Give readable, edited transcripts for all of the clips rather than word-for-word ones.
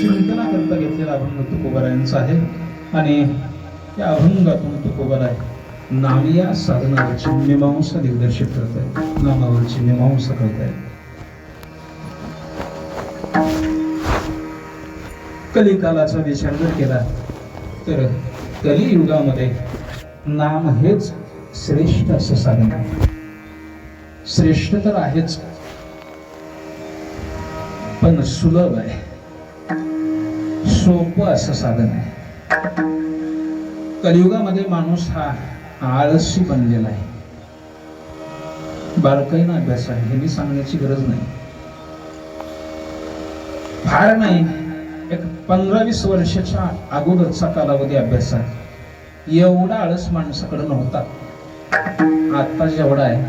चिंतनाकरता घेतलेला अभंग तुकोबारायांचा आहे आणि या अभंगातून तुकोबाराय नामिया साधनावरची मीमांसा दिग्दर्शित करत आहे, नामावरची मीमांसा करत आहे. कलिकालाचा विचार जर केला तर कलियुगामध्ये नाम हेच श्रेष्ठ असं साधन आहे. श्रेष्ठ तर आहेच, पण सुलभ आहे, सोपं असं साधन आहे. कलियुगामध्ये माणूस हा आळशी बनलेला आहे. बारकाईनं अभ्यास आहे हे मी सांगण्याची गरज नाही. फार नाही, एक 15-20 वर्षाच्या अगोदरचा कालावधी अभ्यास आहे. एवढा आळस माणसाकडे नव्हता. आता जेवढा आहे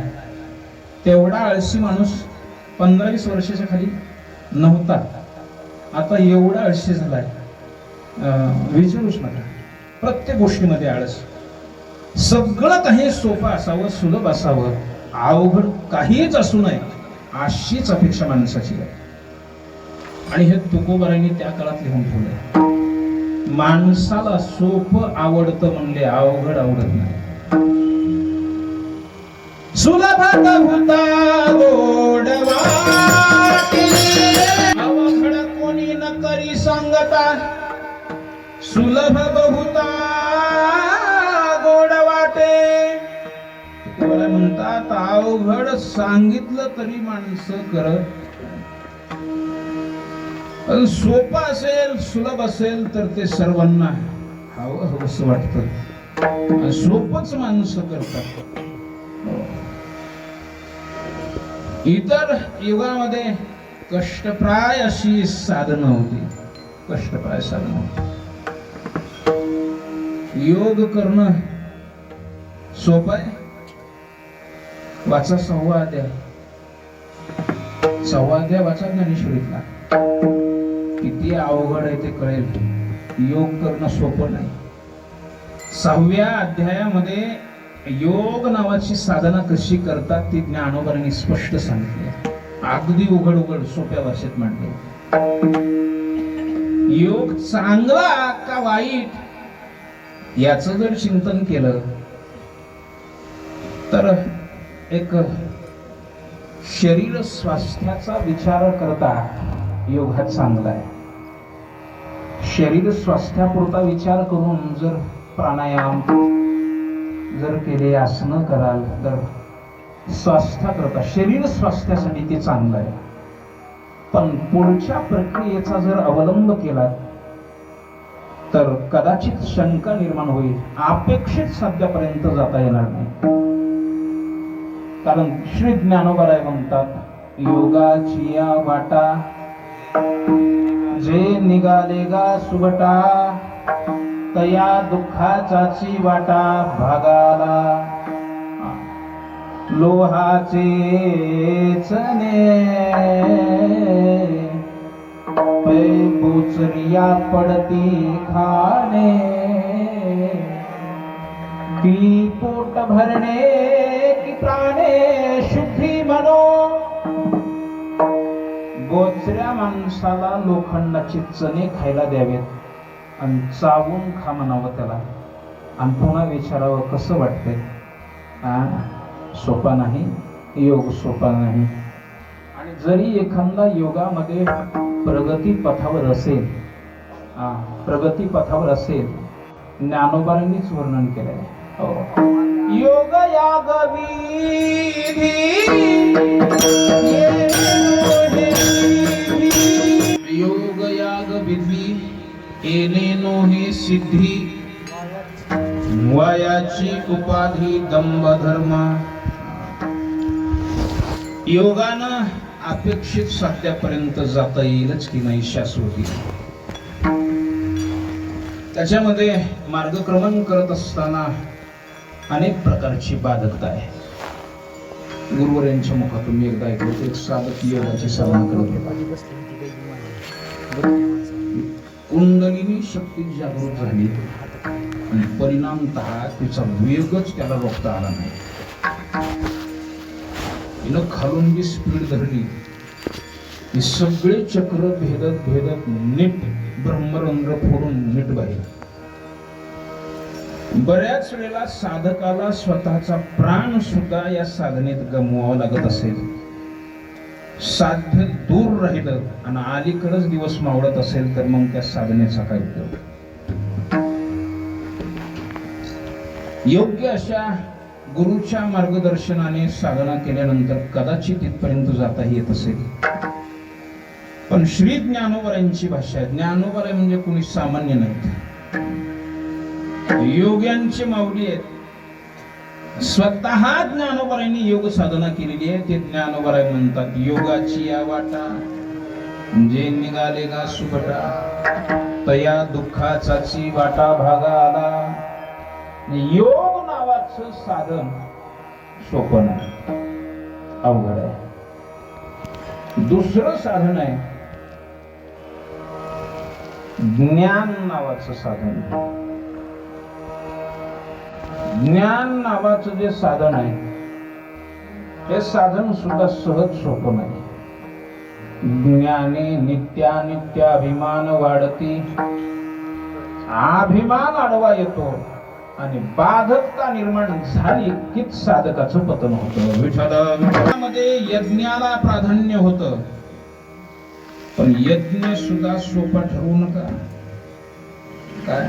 तेवढा आळशी माणूस 15-20 वर्षाच्या खाली नव्हता. आता एवढा आळशी झालाय विचारूच नका. प्रत्येक गोष्टीमध्ये आळस. सगळं काही सोपं असावं, सुलभ असावं, अवघड काहीच असू नये अशीच अपेक्षा माणसाची आहे. आणि हे तुकोबारांनी त्या काळात लिहून ठेवलंय. माणसाला सोपं आवडतं म्हणले, अवघड आवडत नाही. सुलभ बहुता गोड वाटे, अवघड कोणी न करी सांगता. सुलभ बहुता गोड वाटे. तुकोबारा म्हणतात अवघड सांगितलं तरी माणसं करत, सोपं असेल, सुलभ असेल तर ते सर्वांना हवं हवंसं वाटतं. सोपंच माणसं करतात. इतर युगामध्ये कष्टप्राय अशी साधनं होती. कष्टप्राय साधनं होती. योग करणं सोपं आहे. वाचा 6वा अध्याय. 6वा अध्याय वाचा ज्ञानेश्वरीतला. किती अवघड आहे ते कळेल. योग करणं सोपं नाही. 6व्या अध्यायामध्ये योग नावाची साधना कशी करतात ती ज्ञानोबांनी स्पष्ट सांगितले. अगदी उघड उघड सोप्या भाषेत मांडले. योग चांगला का वाईट याचं जर चिंतन केलं तर एक शरीर स्वास्थ्याचा विचार करता योग हा चांगला आहे. शरीर स्वास्थ्यापुरता विचार करून जर प्राणायाम जर केले, आसनं कराल तर स्वास्थ्याकरता, शरीर स्वास्थ्यासाठी ते चांगलं आहे. पण पुढच्या प्रक्रियेचा जर अवलंब केला तर कदाचित शंका निर्माण होईल. अपेक्षित साध्यापर्यंत जाता येणार नाही. कारण श्री ज्ञानोबाराय म्हणतात योगाची या वाटा जे निघाले गा सुबटा, तया दुःखाचाची वाटा भागाला. लोहाचे चने बोचरिया पडती खाणे, की पोट भरणे की प्राणे शुद्धी म्हणो. बोचऱ्या माणसाला लोखंडाचे चणे खायला द्यावेत आणि चावून खा म्हणावं त्याला, आणि पुन्हा विचारावं कसं वाटतंय. सोपा नाही, योग सोपा नाही. आणि जरी एखादा योगामध्ये प्रगती पथावर असेल, प्रगती पथावर असेल, ज्ञानोबांनीच वर्णन केलंय. योग याग विधी योग याग विधी येणे हे सिद्धी, वयाची उपाधी दंभ धर्म. योगानं अपेक्षित साध्यापर्यंत जाता येईलच की नाही शाश्वती. त्याच्यामध्ये मार्गक्रमण करत असताना अनेक प्रकारची बाधकता आहे. गुरुवर्यांच्या मुखातून मी एकदा ऐकलं, एक साधक योगाची साधना करत होता. कुंडलिनी शक्ती जागृत झाली आणि परिणामतः तिचा वेगच त्याला रोखता आला नाही. हिनं खालून जी स्पीड धरली ही सगळे चक्र भेदत भेदत नीट ब्रह्मरंध्र फोडून नीट बाहेर. बऱ्याच वेळेला साधकाला स्वतःचा प्राण सुद्धा या साधनेत गमवावा लागत असेल. साध्य दूर राहिलं आणि अलीकडेच दिवस मावळत असेल तर मग त्या साधनेचा काय उपयोग. योग्य अशा गुरुच्या मार्गदर्शनाने साधना केल्यानंतर कदाचित इथपर्यंत जाताही येत असेल. पण श्री ज्ञानोबरांची भाषा आहे. ज्ञानोबर म्हणजे कोणी सामान्य नाहीत, योग्यांची माऊली आहेत. स्वतः ज्ञानोबरांनी योग साधना केलेली आहे. ते ज्ञानोबराय म्हणतात, योगाची या वाटा जे निघाले गा सुभटा, तया दुःखाचाची वाटा भागा आला. योग नावाचं साधन सोपं नाही, अवघड आहे. दुसरं साधन आहे ज्ञान नावाचं साधन. ज्ञान नावाचं जे साधन आहे ते साधन सुद्धा सहज सोपं नाही. ज्ञाने नित्यानित्याभिमान वाढती, अभिमान आडवा येतो आणि बाधकता निर्माण झाली की साधकाचं पतन होतं. विठ्ठलामध्ये यज्ञाला प्राधान्य होतं, पण यज्ञ सुद्धा सोपा ठरवू नका. काय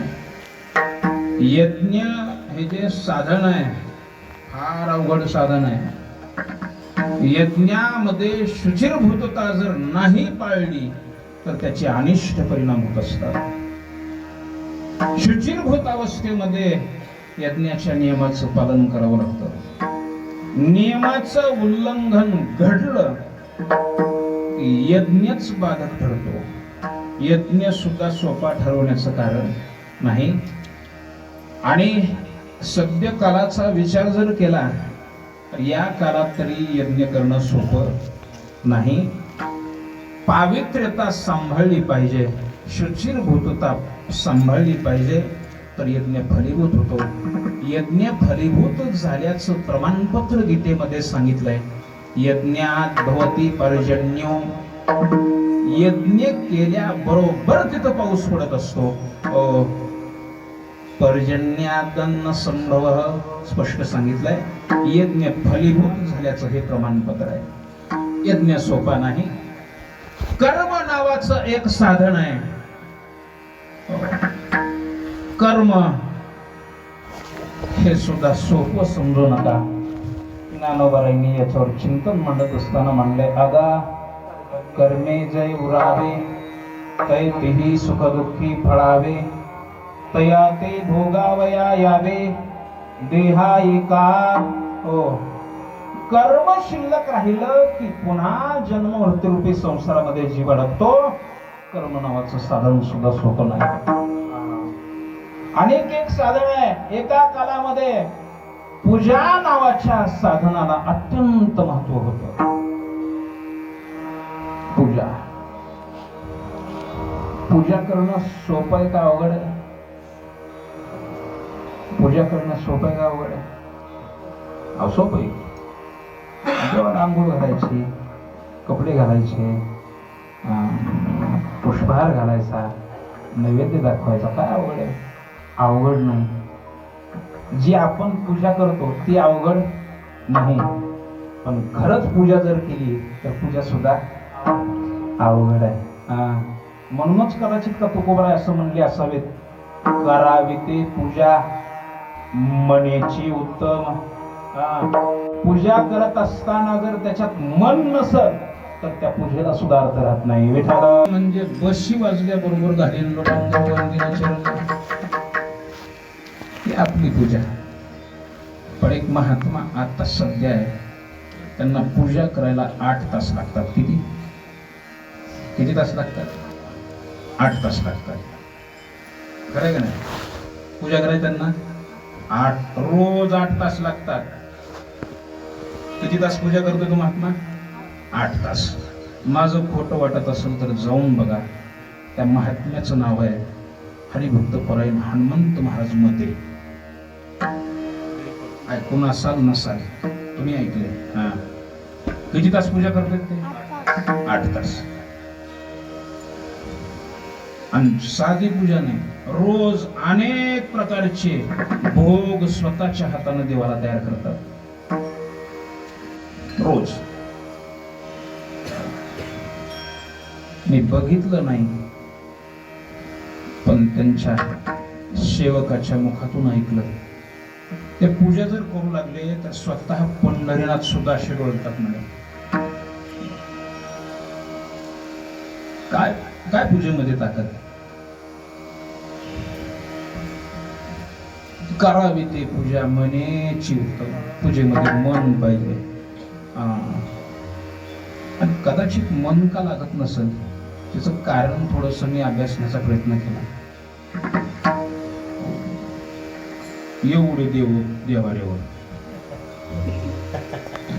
यज्ञ हे जे साधन आहे फार अवघड साधन आहे. यज्ञामध्ये शुचिरभूतता जर नाही पाळली तर त्याचे अनिष्ट परिणाम होत असतात. शुचिरभूत अवस्थेमध्ये यज्ञाच्या नियमाचं पालन करावं लागतं. नियमाचं उल्लंघन घडलं यज्ञच बाधक ठरतो. यज्ञ सुद्धा सोपा ठरवण्याचं कारण नाही. आणि सद्य कालाचा विचार जर केला तर या काळात तरी यज्ञ करणं सोपं नाही. पावित्र्यता सांभाळली पाहिजे, शुचिरभूतता सांभाळली पाहिजे तर यज्ञ फलीभूत होतो. यज्ञ फलीभूत झाल्याचं प्रमाणपत्र गीतेमध्ये सांगितलंय. यज्ञात भवती पर्जन्यो, यज्ञ केल्याबरोबर तिथं पाऊस पडत असतो. पर्जन्यादन्न संभव स्पष्ट सांगितलंय. यज्ञ फलीभूत झाल्याचं हे प्रमाणपत्र आहे. यज्ञ सोपा नाही. कर्म नावाचं एक साधन आहे. कर्म हे सुद्धा सोपं समजू नका. ज्ञानोबरांनी याच्यावर चिंतन मांडत असताना म्हणले, अगा कर्मे जय उरावे, तै तिही सुख दुःखी फळावे, तया ते भोगावया यावे, देहायिका. हो, कर्म शिल्लक राहिलं की पुन्हा जन्म मृत्यूरूपी संसारामध्ये जीव अडकतो. कर्म नावाचं साधन सुद्धा सोपं नाही. अनेक एक साधन आहे. एका कालामध्ये पूजा नावाच्या साधनाला अत्यंत महत्व होतं. पूजा पूजा करणं सोपं आहे का अवघड आहे? पूजा करणं सोपं आहे का अवघड आहे? अहो सोपं आहे. जेव्हा आंघोळ घालायची, कपडे घालायचे, पुष्पहार घालायचा, नैवेद्य दाखवायचा, काय अवघड आहे? अवघड नाही. जी आपण पूजा करतो ती अवघड नाही. पण खरंच पूजा जर केली तर पूजा सुद्धा अवघड आहे. म्हणूनच कदाचित का तुकोबराय असं म्हणले असावेत, करावी ते पूजा मनेची उत्तम. पूजा करत असताना जर त्याच्यात मन नसल तर त्या पूजेला सुद्धा अर्थ राहत नाही. विठाला म्हणजे बशी वाजल्याबरोबर घालीन ही आपली पूजा. पण एक महात्मा आता सध्या आहे, त्यांना पूजा करायला 8 तास लागतात. किती तास लागतात? 8 तास लागतात. खरं का नाही? पूजा करायला त्यांना रोज 8 तास लागतात. किती तास पूजा करतो तो महात्मा? 8 तास. माझं खोटं वाटत असेल तर जाऊन बघा. त्या महात्म्याचं नाव आहे हरिभक्त परायण हनुमंत महाराज मते. ऐकून असाल नसाल, तुम्ही ऐकले. किती तास पूजा करतात ते? 8 तास. आणि साधी पूजा नाही, रोज अनेक प्रकारचे भोग स्वतःच्या हाताने देवाला तयार करतात रोज. मी बघितलं नाही, पण त्यांच्या सेवकाच्या मुखातून ऐकलं. ते पूजा जर करू लागले तर स्वतः पंढरीनाथ सुद्धा असे डोलतात म्हणे. काय काय पूजेमध्ये ताकद. करावी ते पूजा मनेची उत्तम. पूजेमध्ये मन पाहिजे. आणि कदाचित मन का लागत नसेल त्याचं कारण थोडस मी अभ्यासण्याचा प्रयत्न केला. एवढे देव देवाऱ्यावर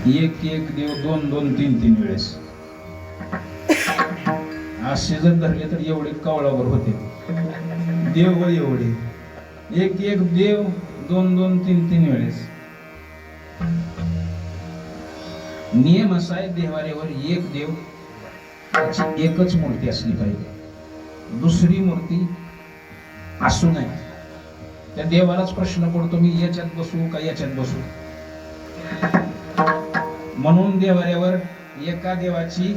एक एक देव दोन दोन तीन तीन वेळेस असे जर धरले तर एवढे कवळावर होते देव. एवढे एक एक देव दोन दोन तीन तीन वेळेस. नियम असा आहे, देवाऱ्यावर एक देव त्याची एकच मूर्ती असली पाहिजे, दुसरी मूर्ती असू नये. त्या देवालाच प्रश्न पडतो, मी याच्यात बसू का याच्यात बसू. म्हणून देवाऱ्यावर एका देवाची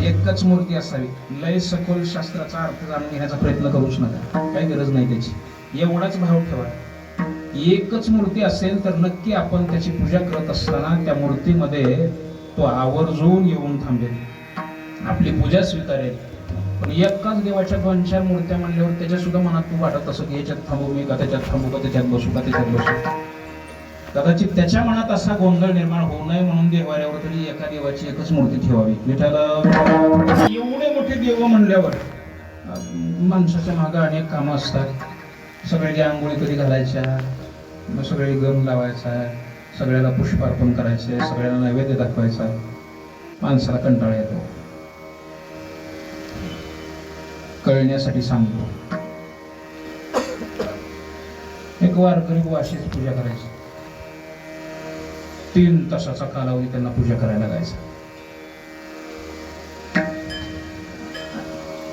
एकच मूर्ती असावी. लय सखोल शास्त्राचा अर्थ जाणून घेण्याचा प्रयत्न करूच नका, काही गरज नाही त्याची. एवढाच भाव ठेवा, एकच मूर्ती असेल तर नक्की आपण त्याची पूजा करत असताना त्या मूर्तीमध्ये तो आवर्जून येऊन थांबेल, आपली पूजा स्वीकारेल. पण एकाच देवाच्या दोन चार मूर्त्या म्हणल्यावर त्याच्या सुद्धा मनात तू वाटत असं की याच्यात थांबू मी का त्याच्यात थांबू का त्याच्यात बसू का त्याच्यात बसू. कदाचित त्याच्या मनात असा गोंधळ निर्माण होऊ नये म्हणून देवाऱ्यावर तरी एका देवाची एकच मूर्ती ठेवावी. विठ्ठला एवढे मोठे देव म्हणल्यावर माणसाच्या मागे अनेक कामं असतात. सगळ्या आंघोळी कधी घालायच्या, मग सगळे गम लावायचा, सगळ्याला पुष्प अर्पण करायचे, सगळ्यांना नैवेद्य दाखवायचा. माणसाला कंटाळा येतो. कळण्यासाठी सांगतो, एक वारकरी वाशीच पूजा करायची. 3 तासाचा कालावधी त्यांना पूजा करायला लागायचा.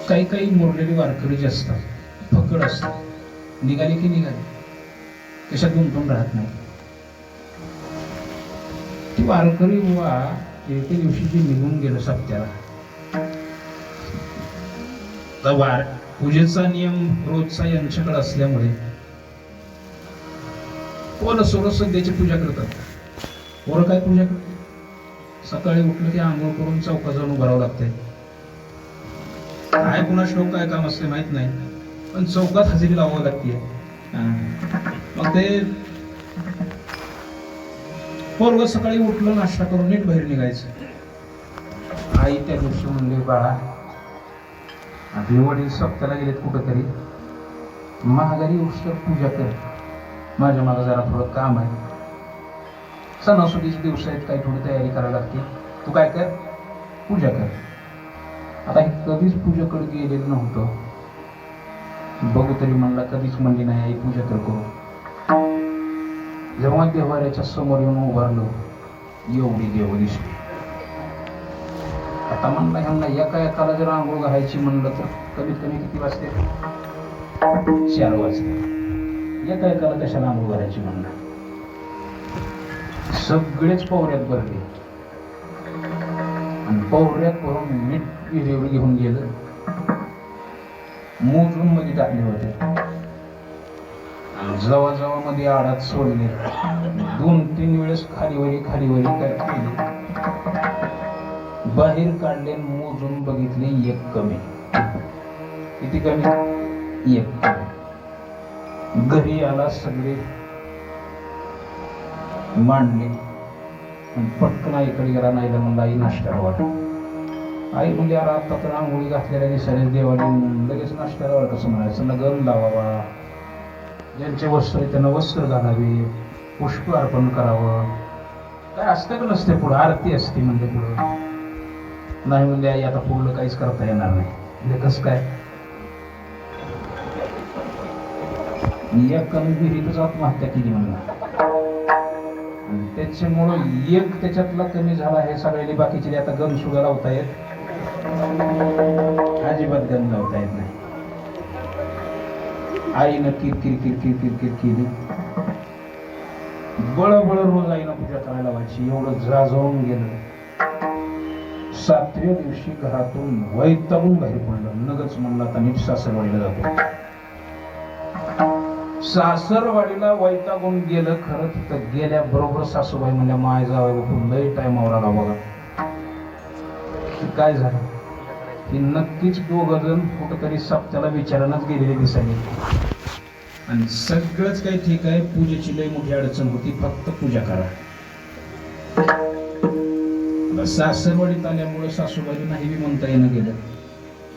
काही काही मुरलेली वारकरी जे असतात, फकड असतात, निघाले की निघाले, कशात गुंतून राहत नाही. ती वारकरी बुवा एके दिवशी जे निघून गेलं सप्त्याला, वार पूजेचा नियम रोजचा यांच्याकडे असल्यामुळे कोण सोर सध्याची पूजा करतात. पोरं काय पूजा करतात, सकाळी उठलं की आंघोळ करून चौकात जाऊन उभं राहावं लागतंय. काय कुणा श्लोक काय काम असते माहित नाही, पण चौकात हजेरी लावावं लागते. मग ते पोरग सकाळी उठलं, नाश्ता करून नीट बाहेर निघायचं. आई त्या दिवशी म्हणली, बाळा आपले वडील सप्त्याला गेलेत कुठंतरी, महागारी उष्टर पूजा कर, माझ्या मागं जरा थोडं काम आहे. सणासुदीचे दिवस आहेत, काही थोडी तयारी करायला लागते, तू काय कर, पूजा कर. आता हे कधीच पूजेकडे गेलेलं नव्हतं. बघू तरी म्हणला, कधीच म्हणली नाही आई पूजा कर करू. जेव्हा देवाऱ्याच्या समोर येऊन उभारलो, एवढी देव दिसली. आता म्हणला ह्यांना एका एकाला जर आंघोळ घालायची म्हणलं तर कमीत कमी किती वाजते, 4 वाजते. एका एकाला कशाला आंघोळ घालायची म्हणलं. सगळेच पवऱ्यात भरले आणि पवऱ्यात भरून मीठ विहिरीवर घेऊन गेलं, मोजून मध्ये टाकले होते. जवा जवा मध्ये आडात सोडले, 2-3 वेळेस खालीवरी काय केली, बाहेर काढले, मोजून बघितले, 1 कमी. किती कमी? 1 कमी. घरी आला, सगळे मांडले आणि पटकन आईकडे गेला. नाही म्हणला, आई नाश्त्याला वाट. आई म्हणजे अरे आता तर आंघोळी घातलेल्या दिसायला देवाने लगेच नाश्त्याला वाट कसं म्हणायचं ना, गम लावावा, ज्यांचे वस्त्र त्यांना वस्त्र घालावे, पुष्प अर्पण करावं. काय असतं का नसते, पुढं आरती असते म्हणजे पुढं. नाही म्हणजे आई आता पुढलं काहीच करता येणार नाही. म्हणजे कसं काय, या कमी विहिरीतच आत्महत्या केली म्हणला. त्याच्यामुळं 1 त्याच्यातला कमी झाला. हे सगळ्यांनी बाकीचे आता गम सुद्धा लावता येत, अजिबात गम लावता येत नाही. आईनं किरकिर किरकिर किरकिर केली. बळबळ रोज आईनं पूजा करायला व्हायची. एवढं जाजवून गेलं. 7व्या दिवशी घरातून वैतागून बाहेर पडलं. नगच म्हणला आता नीट सासरवाडीला जातो. सासरवाडीला वैतागून गेलं. खरं तिथं गेल्याबरोबर सासूबाई म्हणल्या माय जावं बघून लय टाइमावर आला बघा. काय झालं की नक्कीच दोघ जण कुठंतरी सप्त्याला विचारानच गेलेले दिसायले. आणि सगळंच काही ठीक आहे. पूजेची लय मोठी अडचण होती. फक्त पूजा करा. सासरवाडीत आल्यामुळे सासूबाई नाही बी म्हणता येणं गेलं.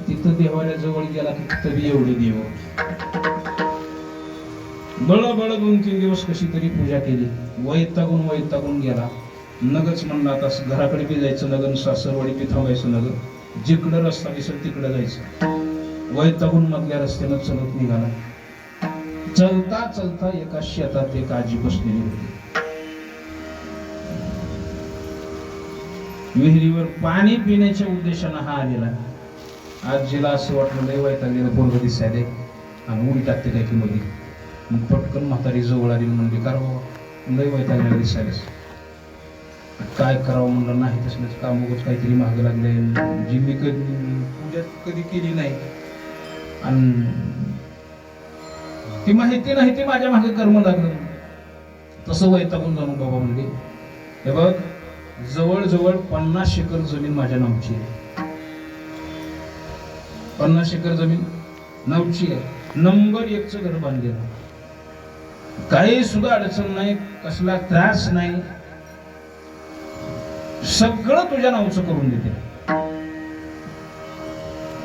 तिथं देवाऱ्या जवळ गेला की तिथं बी एवढे देव. बळ 2-3 दिवस कशी तरी पूजा केली. वैतागून गेला. नगच म्हणला आता घराकडे बी जायचं नगन, सासरवाडी बी थांबायचं नग. जिकडं रस्ता दिसेल तिकडं जायचं. वैतागून मधल्या रस्त्यानं चलत निघाला. चलता चलता एका शेतात एक आजी बसलेली होती. विहिरीवर पाणी पिण्याच्या उद्देशानं हा आलेला. आजीला असं वाटलं लय वैतागलेलं पोरगं दिसायले आणि उडी टाकते काय की मध्ये. मग पटकन म्हातारी जवळ आली म्हणली का बाबा लय वैतागलेलं दिसायलेस. काय करावं म्हणलं नाही तसलंच काम उगाच काहीतरी महाग लागले. जी मी पूजा कधी केली नाही आणि ती माहिती नाही ती माझ्या मागे कर्म लागलं. तसं वैतागून जाऊन बाबा म्हणले हे बघ जवळजवळ 50 एकर जमीन माझ्या नावची आहे. 50 एकर जमीन नावची आहे. नंबर 1चं घर बांधलेलं. काही सुद्धा अडचण नाही. कसला त्रास नाही. सगळं तुझ्या नावचं करून देते.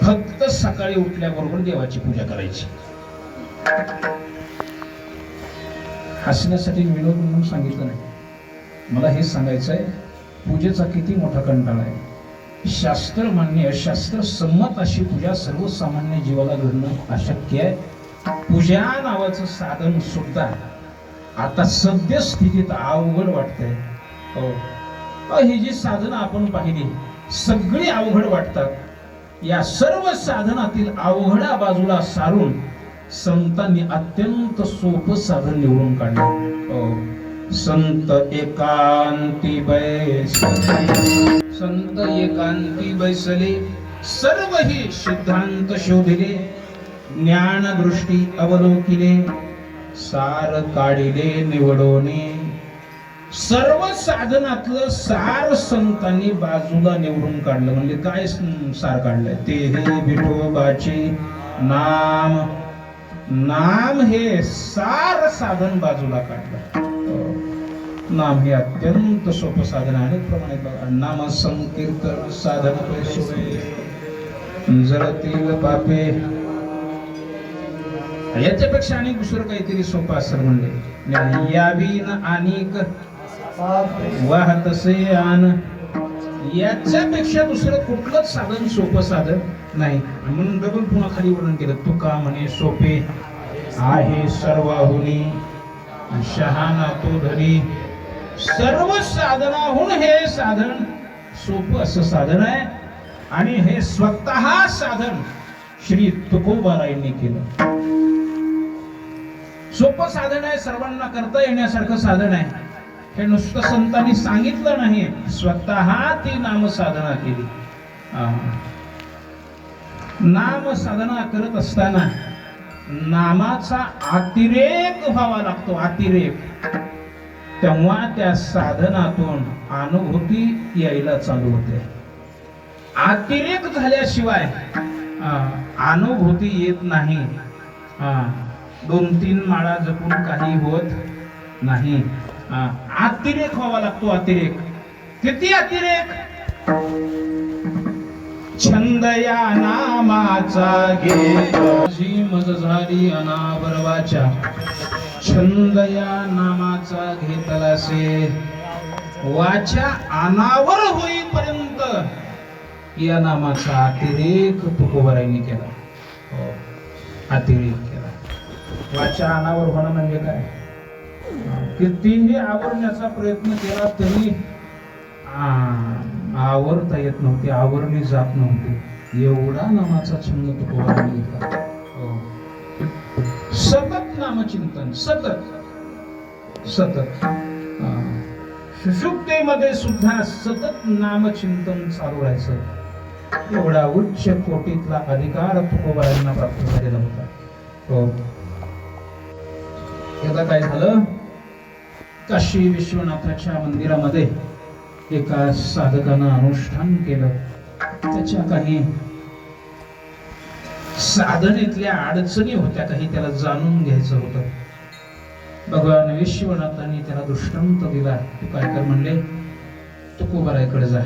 फक्त सकाळी उठल्याबरोबर देवाची पूजा करायची. हसण्यासाठी विनोद म्हणून सांगितलं नाही. मला हे सांगायचं आहे पूजेचा किती मोठा कंटाळा आहे. शास्त्र मान्य शास्त्र संमत अशी पूजा सर्वसामान्य जीवाला घडणं अशक्य आहे. पूजा नावाचं साधन सुद्धा आता सद्यस्थितीत अवघड वाटतंय. ही जी साधनं आपण पाहिली सगळी अवघड वाटतात. या सर्व साधनातील अवघडा बाजूला सारून संतांनी अत्यंत सोपं साधन निवडून काढलं. संत एकांती बैसले सर्व ही सिद्धांत शोधिले. ज्ञान दृष्टी अवलोकिले सार काढिले निवडोने. सर्व साधनातलं सार संतांनी बाजूला निवडून काढलं. म्हणजे काय सार काढलंय ते हे विठोबाचे नाम. नाम हे सार साधन बाजूला काढलं. नाम हे अत्यंत सोपं साधन आहे. प्रमाणे नाम संकीर्तन साधन जळतील पापे. याच्यापेक्षा अनेक दुसरं काहीतरी सोपं असं म्हणले. यावीन अनेक वाहतसे आन. याच्यापेक्षा दुसरं कुठलंच साधन सोपं साधन नाही. म्हणून डबल पुन्हा खाली वर्णन केलं. तुका म्हणे सोपे आहे सर्वाहुनी शहाणा तो धरी. सर्व साधनाहून हे साधन सोपं असं साधन आहे. आणि हे स्वतः साधन श्री तुकोबारायांनी केलं. सोपं साधन आहे. सर्वांना करता येण्यासारखं साधन आहे. हे नुसतं संतांनी सांगितलं नाही. स्वतः ती नाम साधना केली. नाम साधना करत असताना नामाचा अतिरेक व्हावा लागतो. अतिरेक. तेव्हा त्या साधनातून अनुभूती यायला चालू होते. अतिरेक झाल्याशिवाय अनुभूती येत नाही. 2-3 माळा जपून काही होत नाही. अतिरेक व्हावा लागतो. अतिरेक. किती अतिरेक. छंद या नामाचा घेत मज झाली अनावर वाचा. छंद या नामाचा घेतलासे वाचा अनावर होईपर्यंत या नामाचा अतिरेक तुकोबारायांनी केला. अतिरेक केला. वाचा अनावर होणं म्हणजे काय. कितीही आवरण्याचा प्रयत्न केला तरी आवरता येत नव्हती. आवरली जात नव्हती. एवढा नामाचा छंद तुकोबारायांनी घेतला. नामचिंतन सतत सतत. सुषुप्तीमध्ये सुद्धा सतत नामचिंतन चालू राहायचं. एवढा उच्च कोटीतला अधिकार तुकोबारांना प्राप्त झालेला होता. हो. एकदा काय झालं, काशी विश्वनाथाच्या मंदिरामध्ये एका साधकानं अनुष्ठान केलं. त्याच्या काही साधनेतल्या अडचणी होत्या, काही त्याला जाणून घ्यायचं होतं. भगवान विश्वनाथांनी त्याला दृष्टांत दिला. तू काय कर म्हणले, तुकोबाराकडे जा.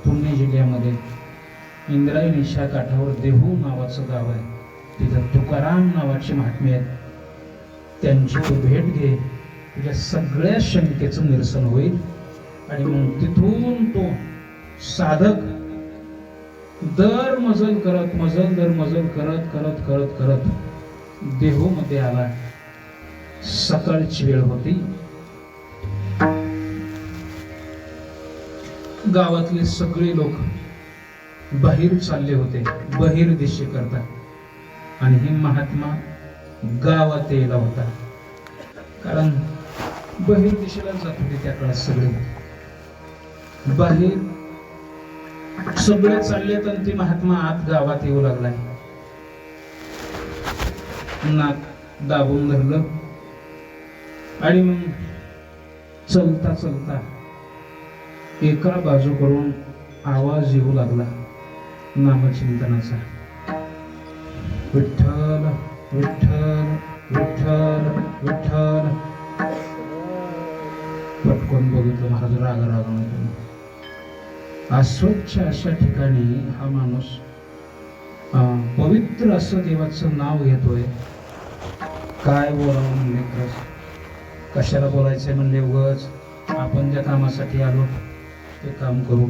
पुणे जिल्ह्यामध्ये इंद्रायणीच्या काठावर देहू नावाचं गाव आहे. तिथं तुकाराम नावाचे महात्मे आहेत. त्यांची तू भेट घे, तुझ्या सगळ्या शंकेचं निरसन होईल. आणि मग तिथून तो साधक दर मजल करत करत करत करत करत देहू मध्ये आला. सकाळची वेळ होती. गावातले सगळे लोक बाहेर चालले होते, बाहेर दिशे करता. आणि हे महात्मा गावात यायला होता, कारण बाहेर दिशेला जात होते त्या काळात सगळे. बाहेर सगळे चालले तर ते महात्मा आत गावात येऊ लागलाय. नाक दाबून धरलं आणि मग चलता चलता एका बाजू करून आवाज येऊ लागला नामचिंतनाचा. विठ्ठल विठ्ठल विठ्ठल विठ्ठल. पटकन बघितलं महाराज रागारागाने. अस्वच्छ अशा ठिकाणी हा माणूस पवित्र असं देवाचं नाव घेतोय. काय बोलावं म्हणले, कशाला बोलायचंय म्हणले. उगाच आपण ज्या कामासाठी आलो ते काम करू.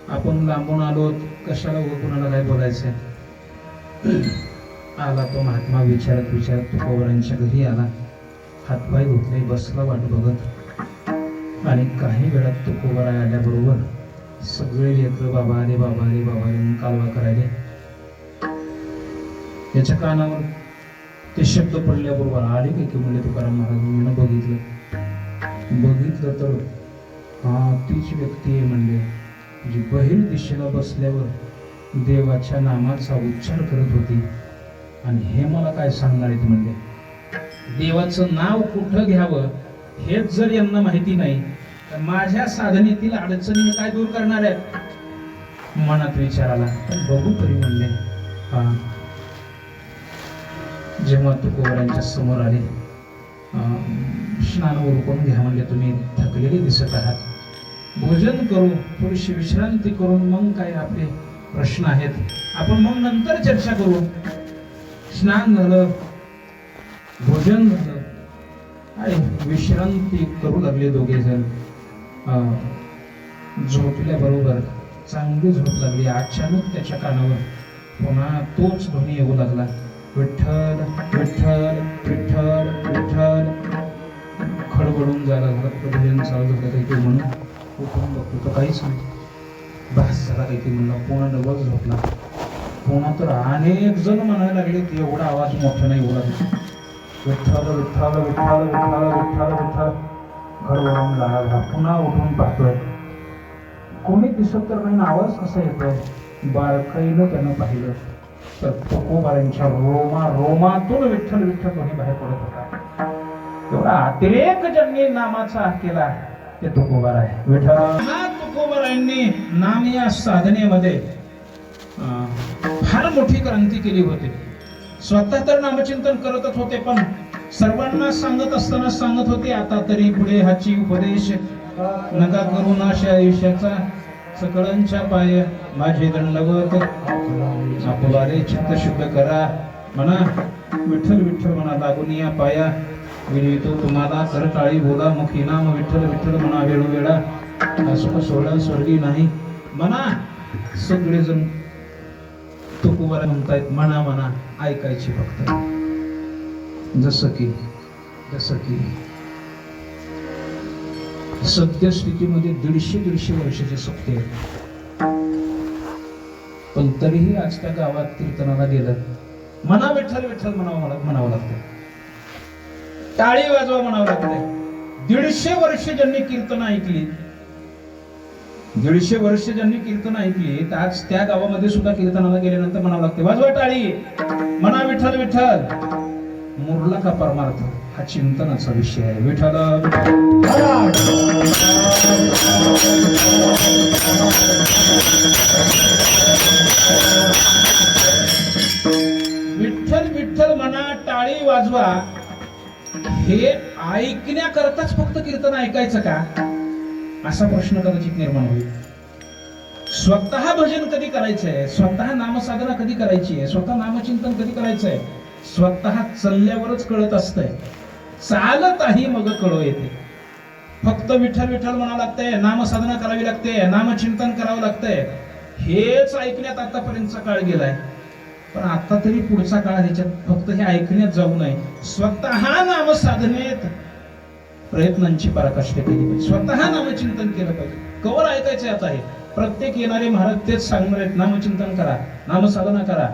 आपण लांबून आलो, कशाला कोणाला काय बोलायचंय. आला तो महात्मा विचारत विचारत तुकोबारांच्या घरी आला. हातपाय धुतले, बसला वाट बघत. आणि काही वेळात तुकोबारा आल्याबरोबर सगळे लेकरं बाबा रे बाबा रे बाबा रे कालवा करायले. त्याच्या कानावर ते शब्द पडल्याबरोबर आले की म्हणले तुकाराम महाराज. बघितलं तर हा तीच व्यक्ती आहे म्हणले, जी बहीण दिशेला बसल्यावर देवाच्या नामाचा उच्चार करत होती. आणि हे मला काय सांगणार आहेत म्हणले. देवाचं नाव कुठं घ्यावं हेच जर यांना माहिती नाही तर माझ्या साधनेतील अडचणी काय दूर करणार आहेत. मनात विचार आला, पण बघू तरी म्हणले. जेव्हा तुकोबारांच्या समोर आले, स्नान उरकून घ्या म्हणले, तुम्ही थकलेले दिसत आहात, भोजन करू, थोडीशी विश्रांती करून मग काय आपले प्रश्न आहेत आपण मग नंतर चर्चा करू. स्नान झालं, भोजन झालं आणि विश्रांती करू लागले दोघे जण. झोपल्याबरोबर चांगली झोप लागली. अचानक त्याच्या कानावर पुन्हा तोच ध्वनी येऊ लागला, विठ्ठल विठ्ठल विठ्ठल विठ्ठल. खडबडून जायला लागला. भजन चालू झालं काही म्हणून उठून बघतो तर काहीच नाही. भास झाला काही म्हणला. पुन्हा डबल झोपला. पुन्हा तर अनेक जण म्हणायला लागले, एवढा आवाज मोठा नाही बोला. विठ्ठल विठ्ठल विठ्ठल विठ्ठल विठ्ठल विठ्ठल. घडवळून लागला. पुन्हा उठून पाहतोय, कोणी दिसत तर नाही. आवाज कसा येतोय. बारकाईनं त्यानं पाहिलं तर तुकोबारांच्या रोमातून विठ्ठल विठ्ठल कोणी बाहेर पडत होता. एवढा अतिरेक ज्यांनी नामाचा केला ते तुकोबार आहे. विठ्ठल. तुकोबारांनी नाम या साधनेमध्ये फार मोठी क्रांती केली होती. स्वतः तर नामचिंतन करतच होते, पण सर्वांना सांगत असताना सांगत होते, आता तरी पुढे हाची उपदेश नका करू नाशा आयुष्याचा. सकळांच्या पाय माझे दंडवत, आपलारे चित्त शुद्ध करा म्हणा. विठ्ठल विठ्ठल म्हणा, लागून या पाया विनवितो तुम्हाला. कर टाळी बोला मुखी नाम विठ्ठल विठ्ठल म्हणा. वेळोवेळा सुख सोहळा स्वर्गी नाही म्हणा. सगळेजण तुकोबार म्हणतायत, म्हणा म्हणा, ऐकायची फक्त. जसं की सद्यस्थितीमध्ये 150 वर्षाचे सत्य, पण तरीही आज त्या गावात कीर्तनाला गेलं म्हणा विठ्ठल विठ्ठल म्हणावं लागतं. टाळी वाजवा म्हणावं लागतंय. 150 वर्ष ज्यांनी कीर्तन ऐकली, 150 वर्ष ज्यांनी कीर्तन ऐकली, तर आज त्या गावामध्ये सुद्धा कीर्तनाला गेल्यानंतर म्हणावं लागते वाजवा टाळी, म्हणा विठ्ठल विठ्ठल. मुरला का परमार्थ हा चिंतनाचा विषय आहे. विठ्ठल विठ्ठल विठ्ठल म्हणा, टाळी वाजवा, हे ऐकण्याकरताच फक्त कीर्तन ऐकायचं का, असा प्रश्न कदाचित निर्माण होईल. स्वतः भजन कधी करायचंय, स्वतः नामसाधना कधी करायची आहे, स्वतः नामचिंतन कधी करायचंय, स्वतः चालल्यावरच कळत असतंय. चालतही मग कळो येते. फक्त विठ्ठल विठ्ठल म्हणावं लागतंय, नामसाधना करावी लागते, नामचिंतन करावं लागतंय, हेच ऐकण्यात आतापर्यंतचा काळ गेलाय. पण आता तरी पुढचा काळ ह्याच्यात फक्त हे ऐकण्यात जाऊ नये, स्वतः नामसाधनेत प्रयत्नांची पराकाष्ठा केली पाहिजे, स्वतः नामचिंतन केलं पाहिजे. कवर ऐकायचंय आता हे प्रत्येक येणारे महाराज तेच सांगणार आहेत, नामचिंतन करा, नामसाधना करा.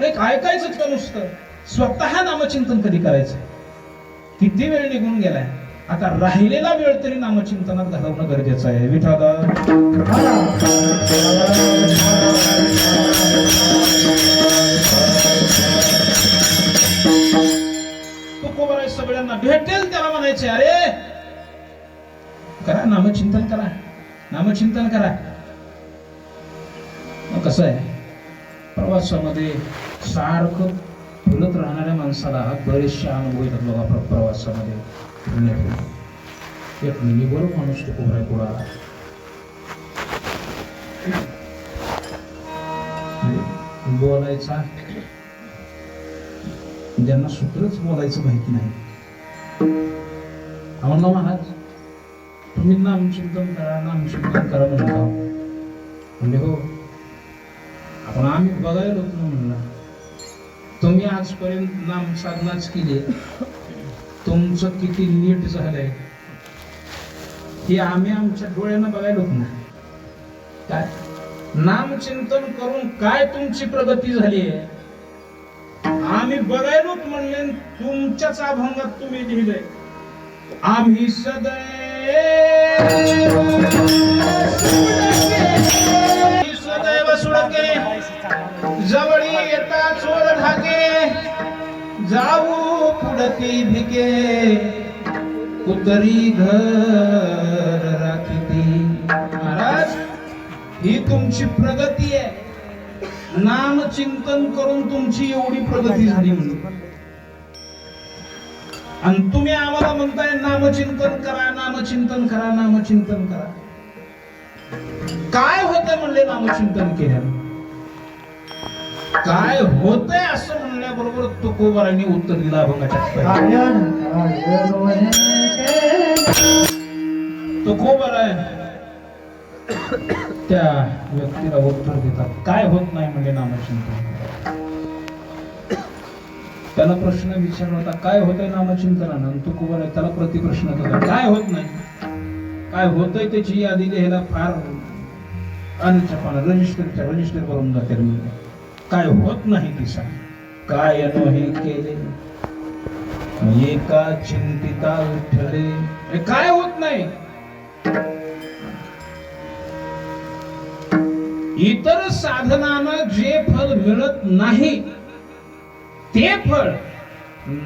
एक ऐकायचंच का नुसतं, स्वतः नामचिंतन कधी करायचं. किती वेळ निघून गेलाय, आता राहिलेला वेळ तरी नामचिंतनात घालवणं गरजेचं आहे. विठ्ठल तुकोबाराय सगळ्यांना भेटेल त्याला म्हणायचे, अरे करा नामचिंतन करा, नामचिंतन करा. कसं आहे, प्रवासामध्ये सारखं फिरत राहणाऱ्या माणसाला बरेचसे अनुभव येतात बघा. प्रवासामध्ये एक निबर माणूस तुकोबाराय पुढा बोलायचा, ज्यांना सूत्रच बोलायचं माहित नाही, म्हणलं महाराज तुम्ही नामचिंतन करा, नामचिंतन करा म्हणता. म्हणजे हो, आपण आम्ही बघायला होत ना म्हणलं, तुम्ही आजपर्यंत नाम साधनाच केली, तुमचं किती नीट झालंय हे आम्ही आमच्या डोळ्यानं बघायला होत ना. काय नामचिंतन करून काय तुमची प्रगती झाली आहे आम्ही बघायलो म्हणले. तुमच्याच अभंगात तुम्ही लिहिलंय, आम्ही सदैव सुडके जवळी येता चोर ढाके, जाऊ पुढती भिके उतरी घर राखीती. महाराज ही तुमची प्रगती आहे, नाम चिंतन करून तुमची एवढी प्रगती झाली म्हणून. आणि तुम्ही आम्हाला म्हणताय नामचिंतन करा, नामचिंतन करा, नामचिंतन करा. काय होतंय म्हणले नामचिंतन केल्यानं, काय होतंय असं म्हणल्याबरोबर तुकोबारायांनी उत्तर दिलं अभंगाच्या. तुकोबाराय त्या व्यक्तीला उत्तर देतात, काय होत नाही म्हणजे नामचिंतन. त्याला प्रश्न विचारला होता, काय होतंय नामचिंतनानं. तुकोबाराय त्याला प्रतिप्रश्न केला, काय होत नाही. काय होतंय त्याची यादी लिहायला फार रजिस्टर करून जाते. काय होत नाही ती सांग. काय हे केले एका चिंतिता विठ्ठले, काय होत नाही. इतर साधनानं जे फल मिळत नाही ते फळ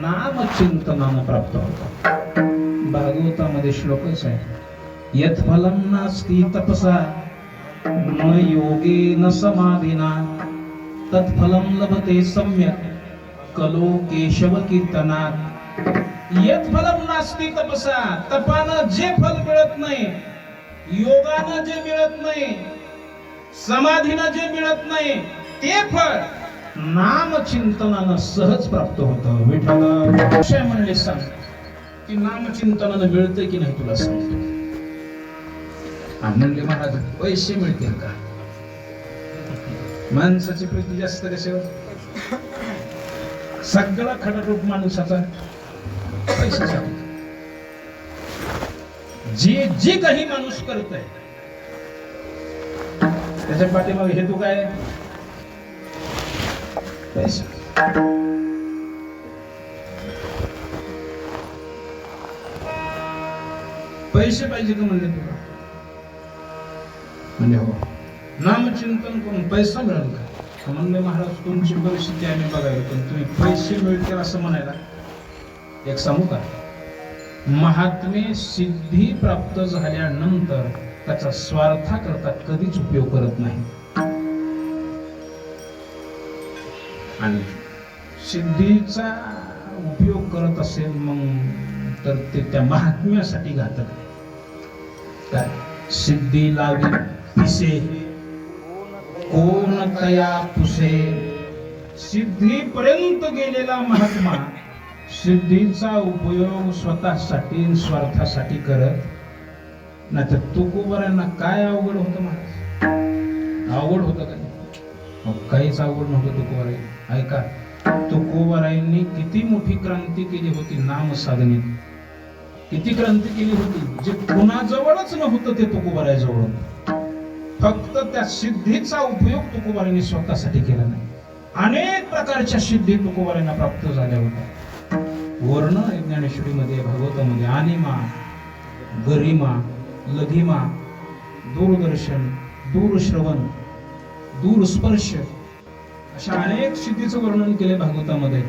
नामचिंतनानं प्राप्त होतं. भागवतामध्ये श्लोकच आहे, यत् फलं नास्ति तपसा न योगेन समाधिना तत्फलं लभते सम्यक् कलो केशव कीर्तनात. यत् फलं नास्ति तपसा, तपानं जे फल मिळत नाही, योगानं जे मिळत नाही, समाधीनं जे मिळत नाही ते फळ नामचिंतनानं सहज प्राप्त होतं. विठ्ठल अक्षय म्हणले सांग की नामचिंतनानं मिळतंय की नाही तुला सांगतो. म्हणले महाराज पैसे मिळतील का. माणसाची प्रीती जास्त कशावर, सगळा खडारूप माणसाचा पैशासाठी. जे काही माणूस करतोय त्याच्या पाठीमागे हेतू काय, पैसा. पैसे पाहिजे का म्हणले तुला? म्हणजे हो. नामचिंतन करून पैसा मिळेल का? म्हणले महाराज तुमची परिस्थिती आम्ही बघायला, पण तुम्ही पैसे मिळतील असं म्हणायला. एक सांगू का, महात्मे सिद्धी प्राप्त झाल्यानंतर त्याचा स्वार्थाकरता कधीच उपयोग करत नाही. आणि सिद्धीचा उपयोग करत असेल मग तर ते त्या महात्म्यासाठी घातक. काय सिद्धी लावी पिसे कोण तया पुसे. सिद्धीपर्यंत गेलेला महात्मा सिद्धीचा उपयोग स्वतःसाठी स्वार्थासाठी करत नाही. तर तुकोबारांना काय अवघड होतं महाराज? अवघड होतं का? काहीच अवघड नव्हतं तुकोबाराई. ऐका, तुकोबारायांनी किती मोठी क्रांती केली होती नाम साधनेत. किती क्रांती केली होती. जे कुणाजवळच नव्हतं ते तुकोबारायजवळ होतं. फक्त त्या सिद्धीचा उपयोग तुकोबारांनी स्वतःसाठी केला नाही. अनेक प्रकारच्या सिद्धी तुकोबारांना प्राप्त झाल्या होत्या. वर्ण ज्ञानेश्वरीमध्ये भागवतामध्ये अनिमा, गरिमा, लघिमा, दूरदर्शन, दूरश्रवण, दूरस्पर्श अशा अनेक सिद्धीचं वर्णन केले भागवतामध्ये,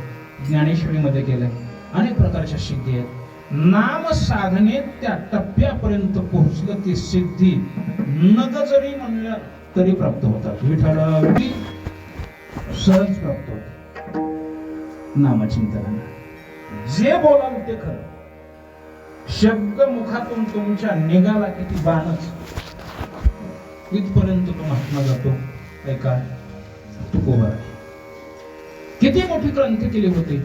ज्ञानेश्वरीमध्ये केलंय. अनेक प्रकारच्या सिद्धी आहेत. नाम साधनेत त्या टप्प्यापर्यंत पोहोचलं की सिद्धी नग जरी म्हणलं तरी प्राप्त होतात. विठ्ठलावरती सहज प्राप्त होतात नामचिंतनानं. जे बोलाल ते खरं. शब्द मुखातून तुमच्या निघाला किती बाणच इथपर्यंत तो महात्मा जातो. ऐका, तुकोबा किती मोठी क्रांती केली होती.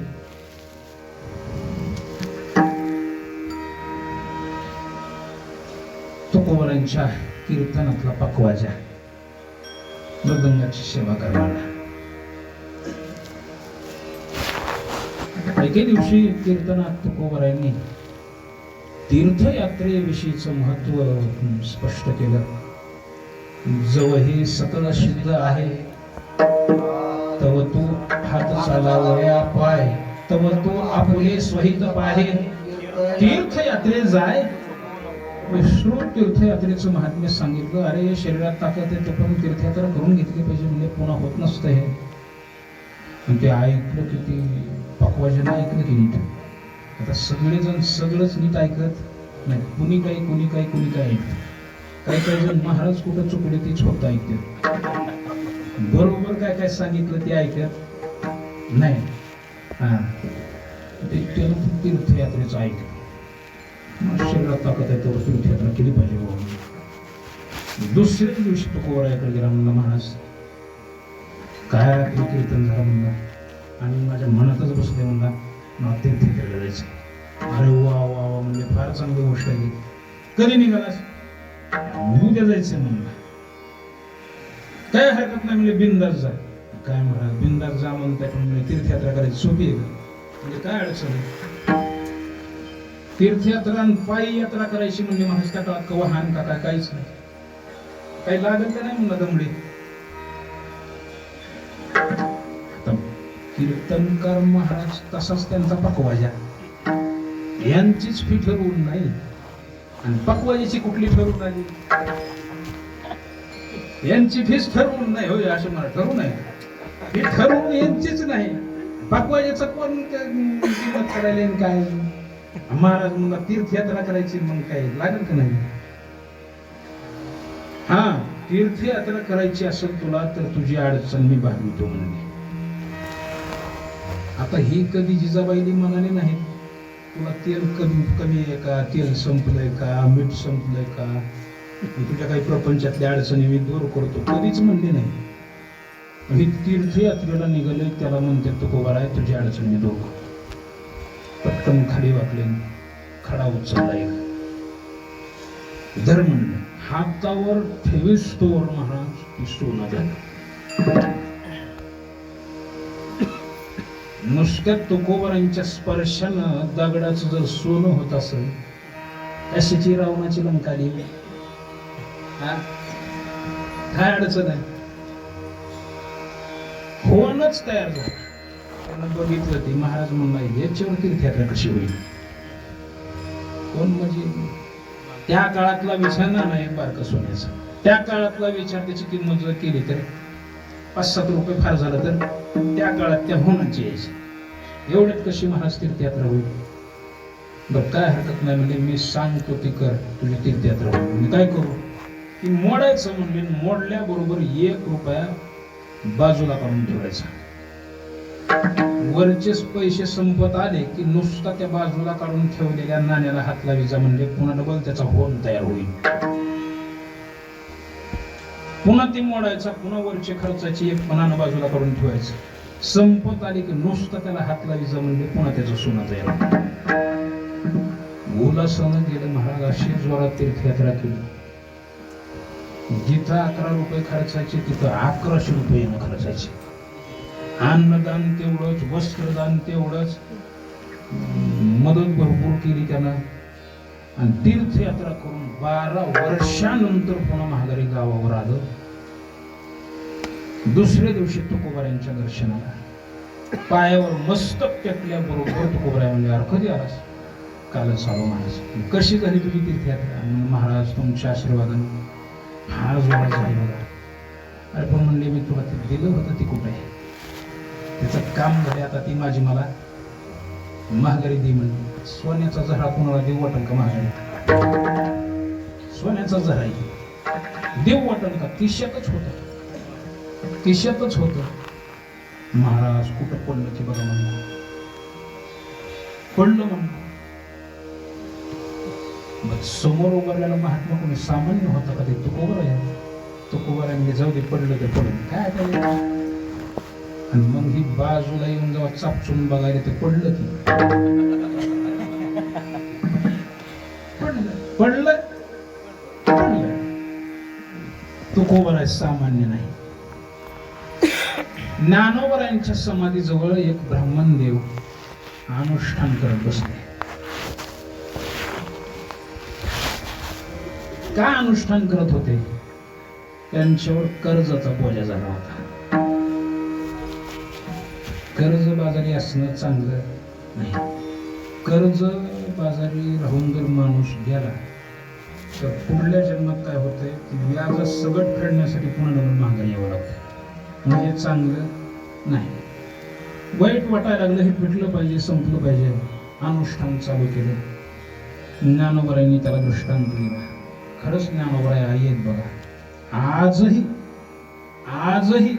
तुकोबारांच्या कीर्तनातला पकवाजा, मृदंगाची सेवा करणारा. एके दिवशी कीर्तनात तुकोबारांनी तीर्थयात्रेविषयीचं महत्व स्पष्ट केलं. जव हे सकळ सिद्ध आहे तव तू हात चालावया पाय, तव तू आपुले स्वहित पाहे. तीर्थयात्रे जाय. विष्णू तीर्थयात्रेचं महात्म्य सांगितलं. अरे शरीरात ताकद आहे पण तीर्थयात्रा करून घेतली पाहिजे म्हणजे पुन्हा होत नसतं हे. आणि ते ऐकलं की ते पकवाजन ऐकलं की नीट. आता सगळेजण सगळंच नीट ऐकत नाही. कुणी काय ऐकत. काही जण महाराज कुठं चुकले तीच फक्त ऐकतात. बरोबर काय सांगितलं ते ऐकत नाही. हा ते तीर्थयात्रेचं ऐकलं. शरीरात ताकद आहे तेव्हा तीर्थयात्रा केली पाहिजे. दुसऱ्या दिवशी तुकोबाराकडे गेला. म्हणला महाराज काय रात्री कीर्तन झालं म्हणला आणि माझ्या मनातच बसले. म्हणला मला तीर्थयात्रेला जायचं. अरे वा वा वा म्हणजे फार चांगली गोष्ट आहे. कधी निघालास? उद्या जायचं म्हणला. काय हरकत नाही म्हणजे बिंदास जा. काय महाराज बिंदास जा म्हणताय पण तीर्थयात्रा करायची सोपी आहे का? म्हणजे काय अडचण आहे? तीर्थयात्रा पायी यात्रा करायची म्हणजे महाराज त्या काळात वाहन का काय काहीच नाही. काही लागत का नाही म्हणला दमडी. कीर्तनकार महाराज तसाच त्यांचा पकवाजा. यांचीच फी ठरवून नाही आणि पकवाजाची कुठली ठरवून आली. यांची फीस ठरवून नाही होय असं मला ठरवू नये. ही ठरवून यांचीच नाही. पकवाजाचं कोण किंमत करायला काय. महाराज म्हणला तीर्थयात्रा करायची मग काय लागेल का नाही. हा तीर्थयात्रा करायची असेल तुला तर तुझी अडचण मी भागवितो म्हणले. आता ही कधी जिजाबाईली म्हणाली नाही तुला तेल कमी आहे का, तेल संपलंय का, मीठ संपलंय का, तुझ्या काही प्रपंचातल्या अडचणी मी दूर करतो कधीच म्हणली नाही. ही तीर्थयात्रेला निघाले त्याला म्हणते तुकोबाराय तुझी अडचण मी दूर. पटकन खाली वाकले. खडा उचलला एक धर म्हणलं. हातावर ठेवीस तोवर महाराज ती सोनं द्या. नुसत्या तुकोबारांच्या स्पर्शानं दगडाचं जर सोनं होत असेल कशाची रावणाची लंकाली. काय अडचण आहे. होणच तयार झालं. त्यानं बघितलं ते महाराज म्हणला याच्यावर तीर्थयात्रा कशी होईल. कोण म्हणजे त्या काळातला विचार ना एक बारकं सोन्याचा, त्या काळातला विचार त्याची किंमत जर केली तर 5-7 रुपये फार झालं तर त्या काळात त्या होण्याची यायची. एवढ्यात कशी महाराज तीर्थयात्रा होईल? बरं काय हरकत नाही म्हणजे मी सांगतो ती कर, तुझी तीर्थयात्रा होईल. मी काय करू की मोडायचं म्हणले, मोडल्याबरोबर 1 रुपया बाजूला काढून ठेवायचा. वरचेच पैसे संपत आले की नुसता त्या बाजूला काढून ठेवलेल्या नाण्याला हात लावायचा म्हणजे पुन्हा डबल त्याचा होम तयार होईल. पुन्हा ते मोडायचा, पुन्हा वरचे खर्चाची 1 पणानं बाजूला काढून ठेवायचं. संपत आले की नुसता त्याला हात लावायचा म्हणजे पुन्हा त्याचं सोनं तयार होईल. उलासानं गेलं महाराज, अशी जोरात तीर्थयात्रा केली. जिथं 11 रुपये खर्चायचे तिथं 1100 रुपये खर्चायचे. अन्नदान तेवढंच, वस्त्रदान तेवढंच, मदत भरपूर केली त्यानं. आणि तीर्थयात्रा करून 12 वर्षानंतर पुन्हा महागारी गावावर आलं. दुसऱ्या दिवशी तुकोबाऱ्यांच्या दर्शनाला पायावर मस्तक टेकल्याबरोबर तुकोबाऱ्या म्हणजे, अरे कधी आलास? कालच आलो महाराज. कशी झाली तुझी तीर्थयात्रा? महाराज तुमच्या आशीर्वादाने फार जोरात झाली बघा. अरे पण म्हणले मी तुला ते दिलं होतं ते कुठे आहे? त्याचं काम झाले, आता ती माझी मला महागारी दे म्हणली. सोन्याचा झरा कुणाला देऊ वाटेल का महागारी? सोन्याचा झरा देऊ वाटेल का? खिशातच होत, खिशातच होत. महाराज कुठं पडलं की बघा म्हणलं, पडलं म्हणलं. समोर उभारलेला महात्मा कोणी सामान्य होता का? ते तुकोबर आहे. तुकोबरांनी जाऊ दे, पडलं ते पडलं काय झालं. आणि मग ही बाजूला येऊन जेव्हा चापचून बघायला ते पडलं की पडलं पडलं पडलं. तुकोबर आहे, सामान्य नाही. ज्ञानोबरांच्या समाधीजवळ एक ब्राह्मण देव अनुष्ठान करत बसले. का अनुष्ठान करत होते? त्यांच्यावर कर्जाचा बोजा झाला होता. कर्ज बाजारी असणं चांगलं नाही. कर्ज बाजारी राहून जर माणूस गेला तर पुढल्या जन्मात काय होतंय की व्याज सगट फेडण्यासाठी पुन्हा नवीन महागाई यावं लागतं. म्हणजे चांगलं नाही. वाईट वाटायला लागलं, हे पिटलं पाहिजे, संपलं पाहिजे. अनुष्ठान चालू केलं. ज्ञानोबरांनी त्याला दृष्टांत दिला. खरंच ज्ञानोबराय आई आहेत बघा. आजही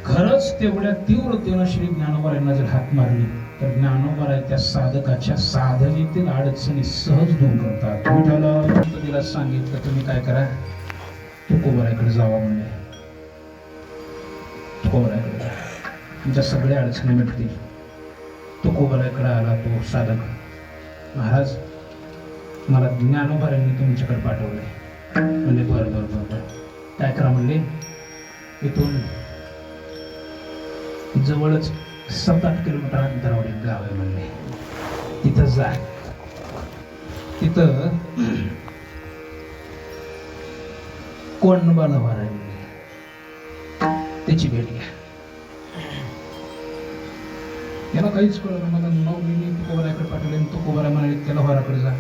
खरंच तेवढ्या तीव्रतेनं श्री ज्ञानोबरांना जर हाक मारली तर ज्ञानोबराय त्या साधकाच्या साधनेतील अडचणी सहज दूर करतात. विठ्ठल तिला सांगितलं तुम्ही काय करा, तुकोबराकडे जावा म्हणले. तुकोबराकडे जा, तुमच्या सगळ्या अडचणी मिटतील. तुकोबराकडे आला तो साधक. महाराज मला ज्ञानोबरांनी तुमच्याकडे पाठवलंय. म्हणजे बरं बरं बरं बरं काय करा म्हणले, इथून जवळच 7-8 किलोमीटर अंतरावर एक गाव आहे म्हणले, तिथं जा. तिथं कोंडबा नवार आहे म्हणले, त्याची भेट घ्या. याला काहीच कळलं ना. मला नवमीने तुकोबराकडे पाठवले. तुकोबरा म्हणाले त्याला होराकडे जा.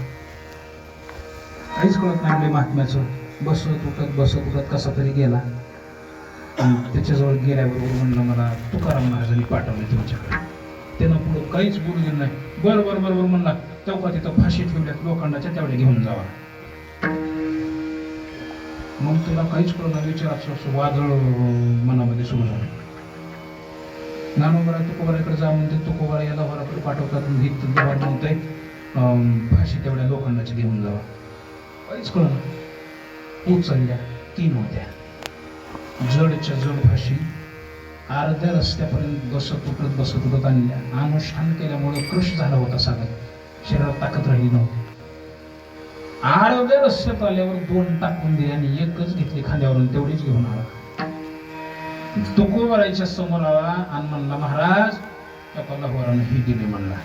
काहीच कळत नाही म्हणजे महात्म्याचं. बसत उठत कसा तरी गेला. आणि त्याच्याजवळ गेल्याबरोबर म्हणलं मला तुकाराम महाराजांनी पाठवले तुमच्याकडे. त्यानं पुढं काहीच बोलले नाही. बरं बरं बरोबर म्हणला. तेव्हा तिथं फाशी ठेवल्यात लोखंडाच्या, तेवढ्या घेऊन जावा. मग तुला काहीच कळणार, विचाराचं वादळ मनामध्ये सुरू झालं. ज्ञानोबरा तुकोबराकडे जा म्हणते. तुकोबरा याला वराकडे पाठवतात. म्हणतंय फाशी तेवढ्या लोखंडाच्या घेऊन जावा. काहीच कळणार. उचलल्या 3 होत्या. जडच्या जड फाशी अर्ध्या रस्त्यापर्यंत बसत उठत आणल्या. अनुष्ठान केल्यामुळे कृश झाला होता साधा, शरीरात ताकद राहिली नव्हती. अर्ध्या रस्त्यात आल्यावर 2 टाकून दिले आणि एकच घेतली खांद्यावरून, तेवढीच घेऊन आला. तुकोबराच्या समोर आला आणि म्हणला महाराज त्या पल्लावरानं ही दिली म्हणला.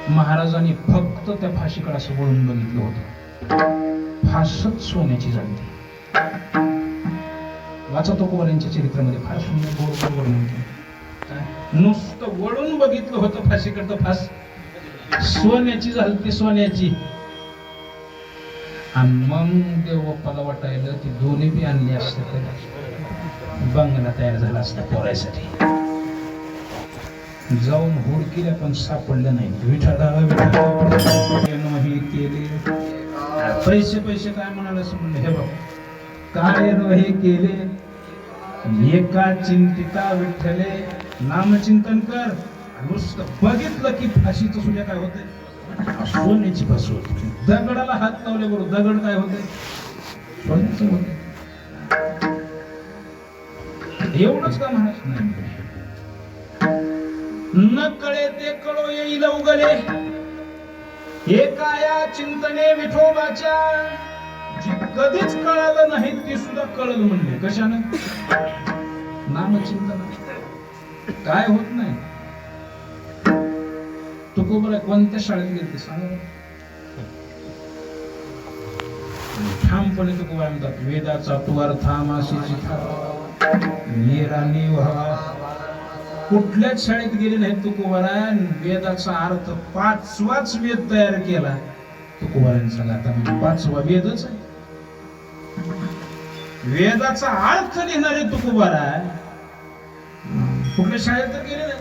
महाराजांनी फक्त त्या फाशीकडे असं वळून बघितलं होतं. फासच सोन्याची झाली. वाचा तुकोबरांच्या चरित्रामध्ये फार सुंदर गोड वर्णन केलं. नुसतं वळून बघितलं होतं फाशीकडं, फास सोन्याची झाली, सोन्याची. आणि मग देव बाप्पाला वाटायला ती दोन्ही बी आणली असते तर बंगला तयार झाला असता पोरायसाठी. जाऊन हुडकीला पण सापडलं नाही. विठाला हे केले पैसे पैसे काय म्हणाले असं म्हणले. हे बघ काय हे केले एका चिंतिता विठ्ठले नामचिंतन कर. नुसतं बघितलं की फाशीचं सुद्धा काय होते सोन्याची फाशी होते. दगडाला हात लावले बरोबर दगड काय होते सोन्याचं होते. एवढंच का म्हणायचं नाही. न कळे ते कळो येईल उगले एकाया चिंतने विठोबाच्या. जी कधीच कळालं नाही ती सुद्धा कळलं म्हणले. कशानं? नामचिंतन. काय होत नाही. तुकोबरा कोणत्या शाळेत गेलते सांगा. ठामपणे तुकोबा म्हणतात वेदाचा तू अर्थामाशीची निरानी व्हावा. कुठल्याच शाळेत गेले नाहीत तुकोबारा. वेदाचा अर्थ 5वाच वेद तयार केला तुकोबारांनी. सांगा आता म्हणजे 5वा वेदच आहे. वेदाचा अर्थ लिहिणारे तुकोबारा कुठल्या शाळेत तर गेले नाही.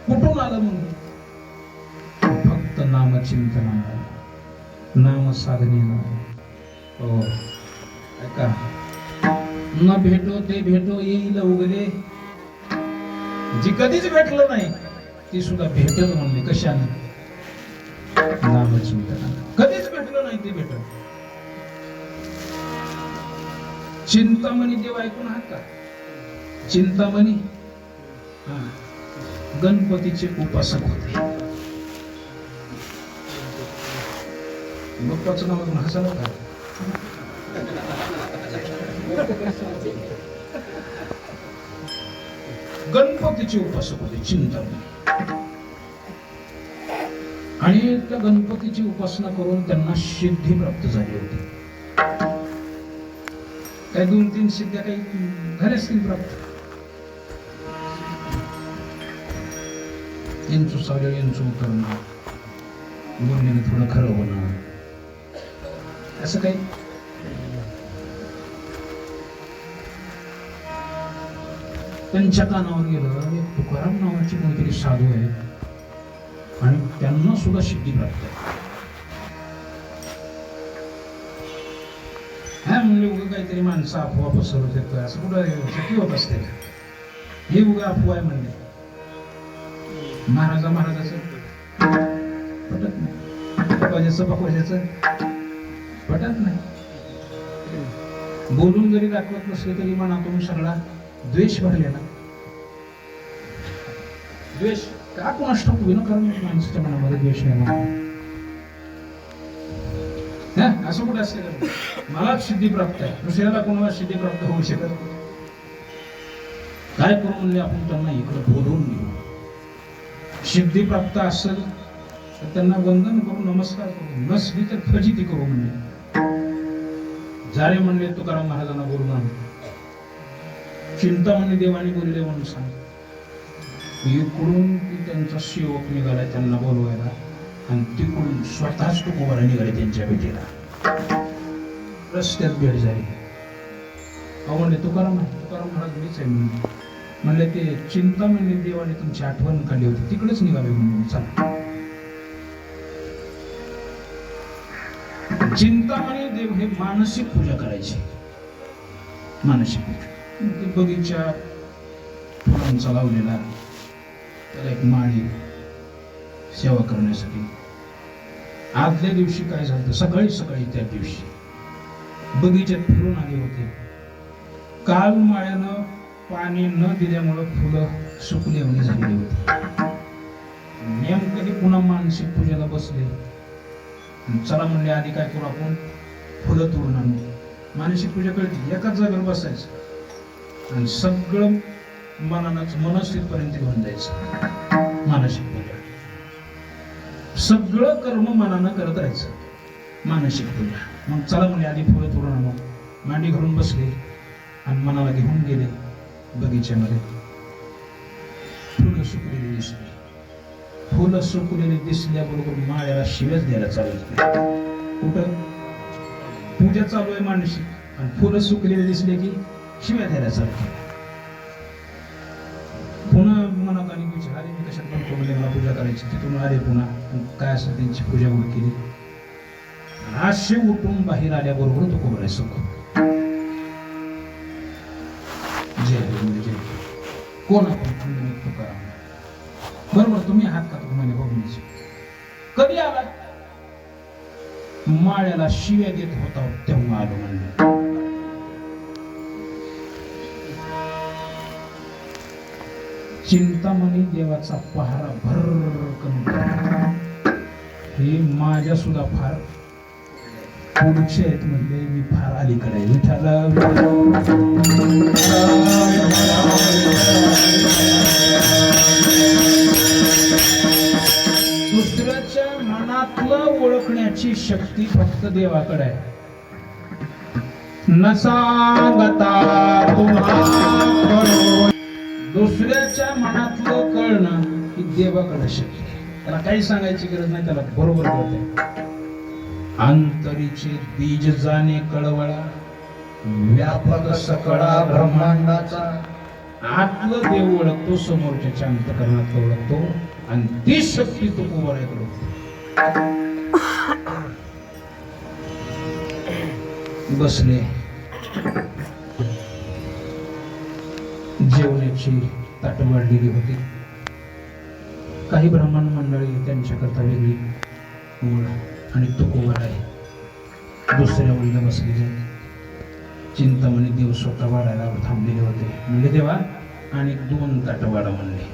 कुठून आलं म्हणून फक्त नामचिंतनानं नाम साधनेनं. हो ऐका न भेटो ते भेटो येईल उगले. जी कधीच भेटलं नाही ती सुद्धा भेटल म्हणले. कशाने? नामचिंतनानं. कधीच भेटलं नाही ते भेटल. चिंतामणी देव ऐकून आहात का? चिंतामणी गणपतीचे उपासक होते. बाप्पाचं नाव हसायला का? गणपतीचे उपासक होते चिंतामणी. आणि त्या गणपतीची उपासना करून त्यांना सिद्धी प्राप्त झाली होती. काही 2-3 सिद्ध्या काही झाल्या असतील प्राप्त. यांचं सावलं यांचं उतरणं बोलण्याने थोडं खरं होणं असं काही. त्यांच्या कानावर गेलं तुकाराम नावाचे कोणतरी साधू आहे आणि त्यांना सुद्धा सिद्धी प्राप्त आहे. हा म्हणजे उगा काहीतरी माणसं अफवा पसरवत येतं असं कुठं शक्य होत असते. हे उगा अफवा आहे म्हणले. महाराजाचं पटत नाही. बापाच्याचं पटत नाही. बोलून जरी दाखवत नसले तरी मनातून सगळा द्वेष भरलेला. द्वेष का कोणास ठाऊक विनाकारण माणसाच्या मनामध्ये द्वेष आहे. असं कुठे असते का? मलाच सिद्धी प्राप्त आहे दुसऱ्याला कोणाला सिद्धी प्राप्त होऊ शकत. काय करू म्हणले आपण त्यांना इकडे बोलवून घेऊ. सिद्धी प्राप्त असेल तर त्यांना वंदन करू नमस्कार करू. नसली तर फजिती करू म्हणले. जारे म्हणले तुकाराम महाराजांना बोलून आणले. चिंतामणी देवाने बोलले म्हणून सांग. इकडून त्यांचा सेवक निघाला त्यांना बोलवायला आणि तिकडून स्वतःच तुकोबारा निघाले त्यांच्या भेटीला. रस्त्यात भेट झाली. म्हणले तुकाराम महाराज मीच आहे म्हणले. ते चिंतामणी देवाने तुमची आठवण काढली होती तिकडेच निघाले म्हणून. चला. चिंतामणी देव हे मानसिक पूजा करायची. मानसिक पूजा बगीचा फुलांचा लावलेला त्याला एक माळी सेवा करण्यासाठी. आदल्या दिवशी काय झालं सकाळी त्या दिवशी बगीच्यात फिरून आले होते. काल माळ्यानं पाणी न दिल्यामुळं फुलं सुकली झालेली होती. नेमकं पुन्हा मानसिक पूजेला बसले. चला म्हणले आधी काय करू आपण फुलं तोडून आणू. मानसिक पूजा कळते एकाच जागेवर बसायचं आणि सगळं मनस्थित पर्यंत घेऊन जायचं. मानसिक पूजा सगळं कर्म मनानं करत राहायचं. मानसिक पूजा. मग चला म्हणले आधी फुलं तोडून आणू. मांडी घालून बसले आणि मनाला घेऊन गेले बगीच्यामध्ये. फुलं सुकलेली दिसली. फुलं सुकलेली दिसल्याबरोबर माळ्याला शिव्याच द्यायला चालू झाले. कुठं? पूजा चालू आहे माणशी आणि फुलं सुकलेले दिसले की शिव्या द्यायला पुन्हा मनात आणि विचार आले मी कशात पण कोणले मला पूजा करायची तिथून आले पुन्हा काय असं त्यांची पूजा गोळ केली असे उठून बाहेर आल्याबरोबर तो कोबरा सुख जय कोण आपण तुकाराम बरोबर तुम्ही आहात का तुम्हाला बघण्याची कधी आला माळ्याला शिव्या देत होता तेव्हा आलो म्हणले चिंतामणी देवाचा पहारा भरकन हे माझ्या सुद्धा फार पुढचे आहेत म्हणले मी फार अलीकडे विठाला दुसऱ्याच्या मनातलं ओळखण्याची शक्ती फक्त देवाकडे आहे न सांगता तुम्हाला दुसऱ्याच्या मनातलं कळणं ही देवाकडे शक्य आहे त्याला काही सांगायची गरज नाही त्याला बरोबर कळते अंतरीचे बीज जाणे कळवळा व्यापक सकळा ब्रह्मांडाचा आतलं देव ओळखतो समोरच्या अंतकरणात ओळखतो आणि ती शक्ती तो कुमाराकडे बसले जेवणाची ताट वाढलेली होती काही ब्राह्मण मंडळी त्यांच्याकरता वेगळी ओळ आणि तो कुमार आहे दुसऱ्या ओळीला बसलेले चिंतामणी देव स्वतः वाढायला थांबलेले होते म्हणजे देवा आणि 2 ताट वाढा म्हणले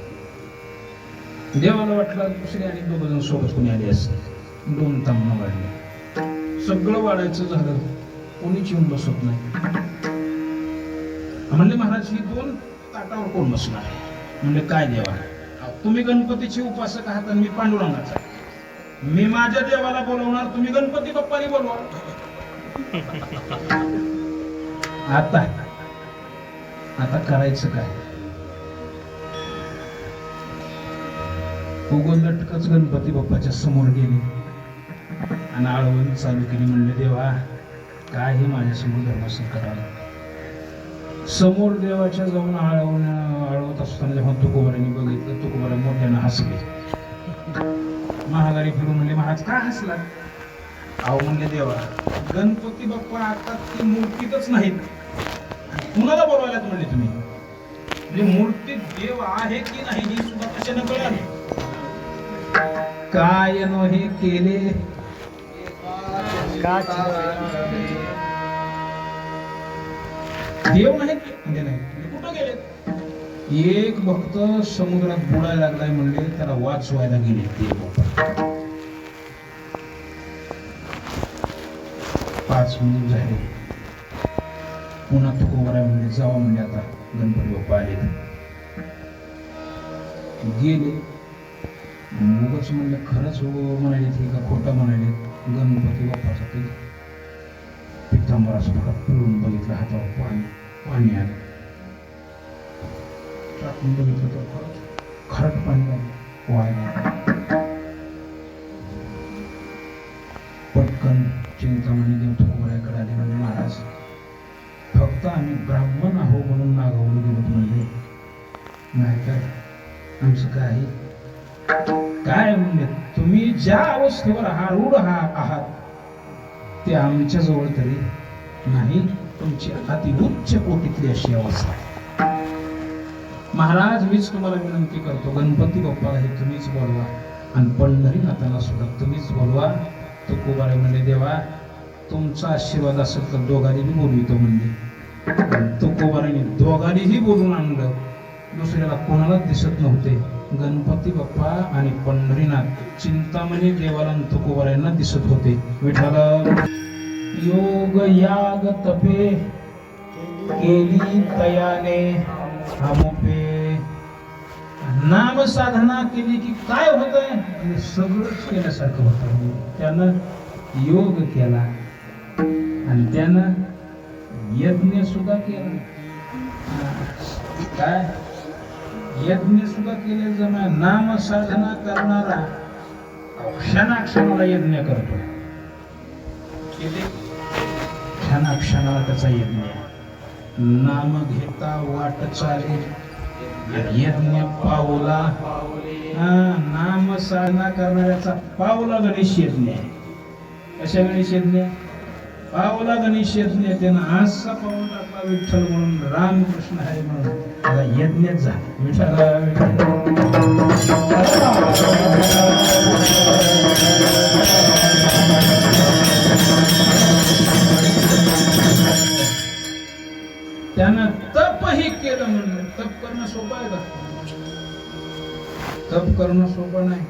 देवाला वाटलं दुसरे आणि 2 जण सोबत कोणी आले असते 2 तांबणं वाढले सगळं वाढायचं झालं कोणीच येऊन बसत नाही म्हणले महाराज ही 2 ताटावर कोण बसणार म्हणले काय देवा तुम्ही गणपतीचे उपासक आहात आणि मी पांडुरंगाचा मी माझ्या देवाला बोलवणार तुम्ही गणपती बाप्पानी बोलवा आता करायचं काय लटकच गणपती बाप्पाच्या समोर गेली आणि आळवण चालू केली म्हणले देवा काय हे माझ्यासमोर धर्मसंकट आलं समोर देवाच्या जाऊन आळवत असताना जेव्हा तुकोबारांनी बघितलं तुकोबारा मोठ्यानं हसले महागारी फिरून म्हणले महाराज का हसला अहो म्हणले देवा गणपती बाप्पा आता ती मूर्तीतच नाहीत कुणाला बोलवायला म्हणले तुम्ही म्हणजे मूर्तीत देव आहे की नाही ही सुद्धा कशाने कळाली काय नो हे केले देव नाही म्हणजे नाही कुठं गेले एक भक्त समुद्रात बुडायला लागलाय म्हणले त्याला वाचवायला गेले देव 5 मिनिट झाले पुन्हा तुकोबारा म्हणले जावा म्हणजे आता गणपती बाप्पा आले गेले उगाच म्हणले खरंच म्हणाले ते का खोटं म्हणाले गणपती बाप्पाचा ते पितांबर असं थोडा पिळून बघितलं हातावर पाणी आलं टाकून बघितलं तर खरट पाणी वाया पटकन चिंतामणी देव तुकोबाराकडे आले म्हणजे महाराज फक्त आम्ही ब्राह्मण आहो म्हणून नागावलं गेलो म्हणले नाहीतर आमचं काय म्हणले तुम्ही ज्या अवस्थेवर आरूढ आहात ते आमच्या जवळ तरी नाही तुमची अति उच्च कोटीतली अशी अवस्था महाराज मीच तुम्हाला विनंती करतो गणपती बाप्पाला हे तुम्हीच बोलवा आणि पंढरीनाथाला सुद्धा तुम्हीच बोलवा तुकोबारा म्हणले देवा तुमचा आशीर्वाद असेल तर दोघांनीही बोलवितो म्हणले तुकोबाराने दोघांनीही बोलून आणलं दुसऱ्याला कोणालाच दिसत नव्हते गणपती बाप्पा आणि पंढरीनाथ चिंतामणी देवाला तुकोबारांना दिसत होते विठाला योग याग तपे केली तयाने हमोपे नाम साधना केली की काय होतंय सगळंच केल्यासारखं होतं त्यानं योग केला आणि त्यानं यज्ञ सुद्धा केला काय यज्ञ सुद्धा केले जमा नाम साधना करणारा क्षणाक्षणाला यज्ञ करतो क्षणाला त्याचा यज्ञ आहे. नाम घेता वाट चाले यज्ञ पावला. नाम साधना करणाऱ्याचा पावला गणेश यज्ञ आहे. कशा गणेश यज्ञ? पावला गणेश यज्ञ. त्यानं आजचा पाऊल टाकला विठ्ठल म्हणून, रामकृष्ण हरी म्हणून, त्याला यज्ञच झाला. त्यानं तपही केलं म्हणलं. तप करणं सोपं आहे का? तप करणं सोपं नाही.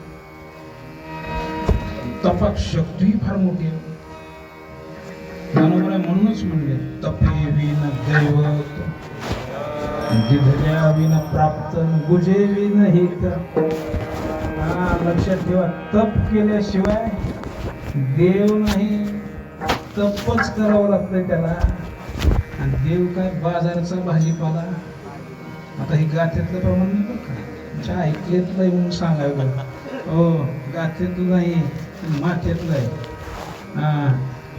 तपाक शक्ती फार मोठी आहे. म्हणूनच म्हणले तपे विन दैवत, दिधल्या विन प्राप्त, बुजे विन हित. लक्षात ठेवा, तप केल्याशिवाय देव नाही. तपच करावं लागतंय त्याला. आणि देव काय बाजारचा भाजीपाला? आता ही गाथ्यातलं प्रमाण नाही बरं का, ऐकलेतलं आहे म्हणून सांगायला. हो, गाथ्यातलं नाही, माथ्यातलं आहे.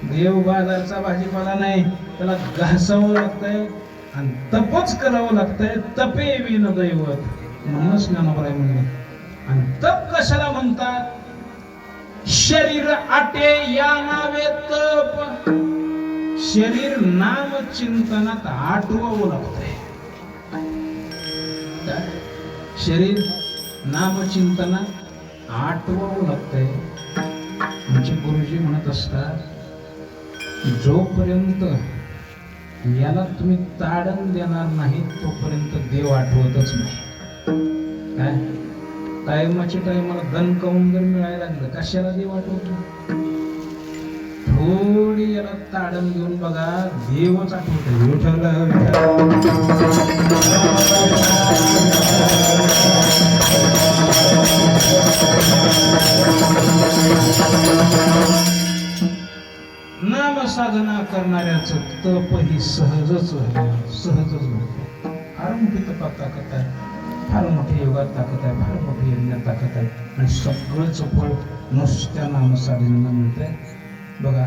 देव बाजारचा भाजीपाला नाही, त्याला घासावं लागतंय आणि तपच करावं लागतंय. तपे विन दैवत म्हणूनच ज्ञानोबा म्हणले. आणि तप कशाला म्हणतात? शरीर आटे या नावे तप. शरीर नाम चिंतनात आटवावं लागतंय. शरीर नाम चिंतनात आटवावं लागतंय. आमचे गुरुजी म्हणत असतात, जोपर्यंत याला तुम्ही ताडण देणार नाही तोपर्यंत देव आठवतच नाही. काय टायमाच्या टायमाला दणकावून जर मिळायला लागलं, कशाला देव आठवतो? थोडी याला ताडण घेऊन बघा, देवच आठवतो. नाम साधना करणाऱ्याचं तप ही सहजच घडते. फार मोठी तपात ताकद आहे, फार मोठी योगात ताकद आहे, फार मोठी यज्ञात ताकद आहे. आणि सगळंच फळ नुसत्या नामसाधनेला मिळतंय. बघा,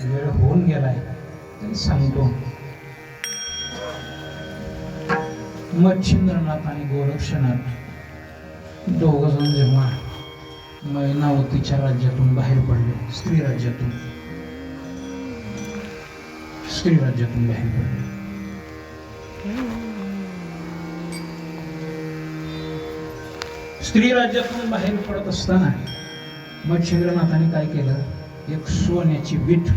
वेळ होऊन गेलाय तरी सांगतो. मच्छिंद्रनाथ आणि गोरक्षनाथ दोघ जण जेव्हा मैनावतीच्या राज्यातून बाहेर पडले, स्त्री राज्यातून बाहेर पडले, स्त्री राज्यातून बाहेर पडत असताना मच्छिंद्रनाथाने काय केलं? एक सोन्याची वीट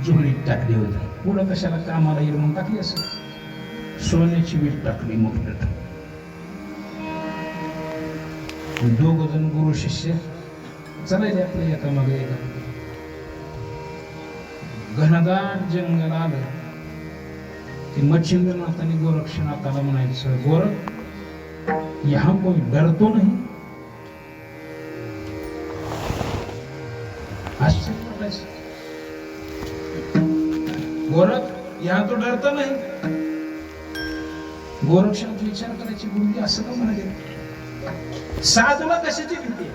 जुळीत टाकली होती. पुढं कशाला कामाला येईल म्हणून टाकली असेल. सोन्याची वीट टाकली मोठ्यात. दोघ जण गुरु शिष्य चालायचे आपल्या एकामागे एका. घनदाट जंगल आलं की मच्छिंद्रनाथ आणि गोरक्षनाथाला म्हणायचं, गोरख, यहां कोई डर तो नहीं? गोरख, यहां तो डरता नाही? गोरक्षनाथ विचार करायची, गुरुजी असं का म्हणाले? साधूला कशाची भीती आहे?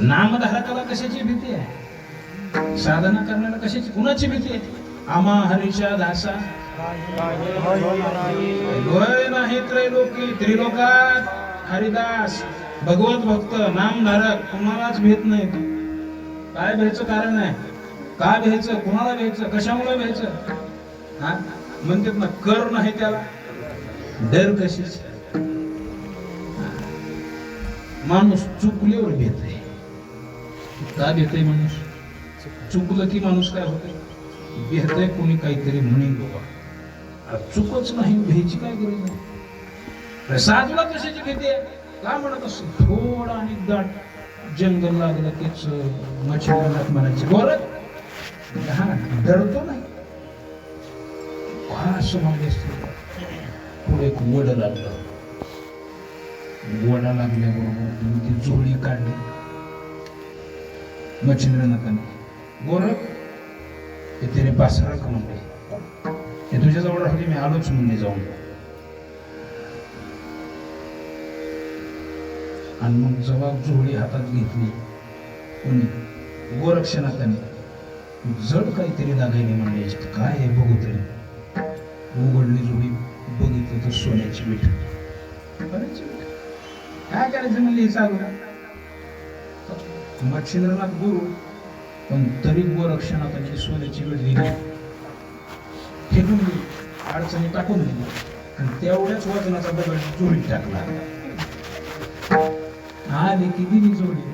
नामधारकाला कशाची भीती आहे? साधना करण्याला कशाची, कुणाची भीती आहे? आम्हा हरीच्या दासा होय नाही त्रैलोकी, त्रिलोकात हरिदास भगवत भक्त नामधारक कुणालाच भेट नाही. काय भ्यायचं कारण आहे? का भ्यायचं? कुणाला भ्यायचं? कशामुळे भ्यायचं? हा म्हणतात ना, कर नाही त्याला डर कशीच. माणूस चुकल्यावर भेटतय. का भेटतय माणूस? चुकलं की माणूस काय होतंय? भेटतय कोणी काहीतरी म्हणेन बाबा. चुकच नाही, भ्यायची काय गरज नाही. साधूला कशाची भीती आहे? का म्हणत असं? थोडा आणि दाट जंगल लागलं तेच मच्छिंद्रनाथ म्हणायचे, गोरख, हा डरतो नाही. असं म्हणजे पुढे एक वड लागलं. वडा लागल्याबरोबर ती जोडी काढली मच्छिंद्रनाथाने. गोरख, हे तेरे पास रख म्हणले, हे तुझ्या जवळ राहते, मी आलोच म्हणले जाऊन. आणि मग जेव्हा जोडी हातात घेतली कोणी, गोरक्षनाथाने, जड काहीतरी लागायला म्हणले याच्यात काय आहे बघू तरी. उघडली जोडी बघितलं तर सोन्याची विठ. काय करायचं म्हणले हे चालू मच्छिंद्रनाथ गुरु, पण तरी गोरक्षनाथांची सोन्याची विठ दिली, फेकून दिली, अडचणी टाकून दिली आणि तेवढ्याच वजनाचा दगड चोरीत टाकला. आली की दिली जोडी.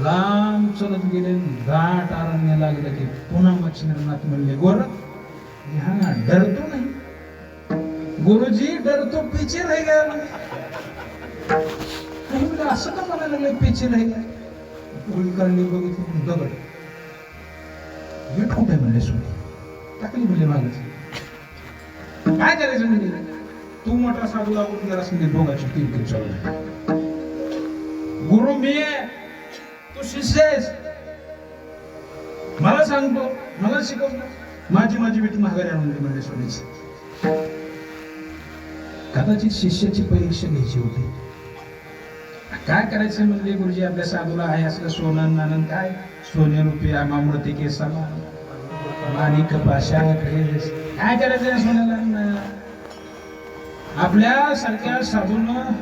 लांब चलत गेले, दाट अरण्य लागलं की पुन्हा मच्छिंद्रनाथ म्हणले गोर ह्या डरतो नाही. गुरुजी डरतो पीछे रह गया. नाही म्हणजे असं का म्हणायला लागलं पीछे रह गया. पोळी काढली बघितलं दगड. वीट कुठे म्हणले सोडी टाकली म्हणले मागच. काय करायचं म्हणजे तू मोठा साधू लागून गेलास म्हणजे दोघांची किरकिर चालू. गुरु मी आहे, तू शिष्य आहेस, मला सांगतो, मला शिकवतो, माझी भीती महागारी आणून दे म्हणजे सोडीची. कदाचित शिष्याची परीक्षा घ्यायची होती. काय करायचं म्हणले गुरुजी आपल्या साधूला आहे असलं सोनं नानन काय सोने रुपये अमामृती के समान माणिक पाशा काय करायचं सोन्याला. आपल्या सारख्या साधूनं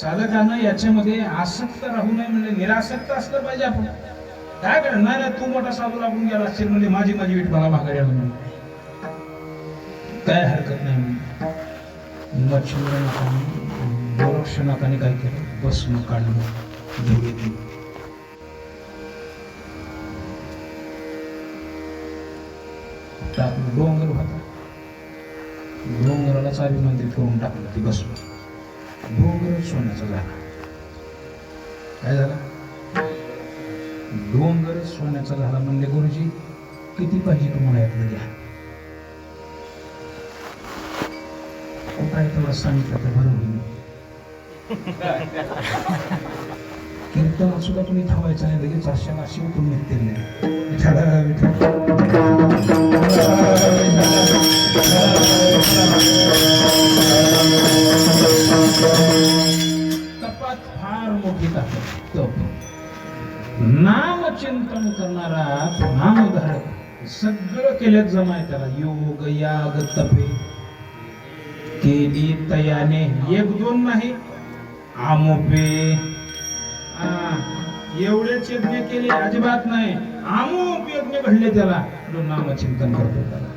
साधकानं याच्यामध्ये आसक्त राहू नये म्हणजे निरासक्त असलं पाहिजे. आपण काय करणार नाही, तू मोठा साधू लागून गेला असेल म्हणजे माझी वीट मला माघारी म्हणून काय हरकत नाही. मच्छिंद्रनाथांनी गोरक्षनाथांनी काय केलं, भस्म काढलं धुळीत. टाकलं डोंगर होता, डोंगराला चावी करून टाकलं ती भस्म. डोंगर सोन्याचा झाला. काय झाला, डोंगर सोन्याचा झाला. म्हणले गुरुजी किती पाहिजे तुम्हाला यातलं द्या. काय तेवढं सांगितलं तर बरं होईल. कीर्तनात सुद्धा तुम्ही थांबायचं नाही, लगेच अशाला अशी उठून निघतील नाही. तपात फार मोठी ताकद तप. नामचिंतन करणारा नामधारक सगळं केल्यात जमाय त्याला. योग याग तपे केली तयाने, एक दोन नाही, आमोपे एवढेच यज्ञ केले अजिबात नाही, आमोप यज्ञ घडले त्याला. नामचिंतन करतो त्याला.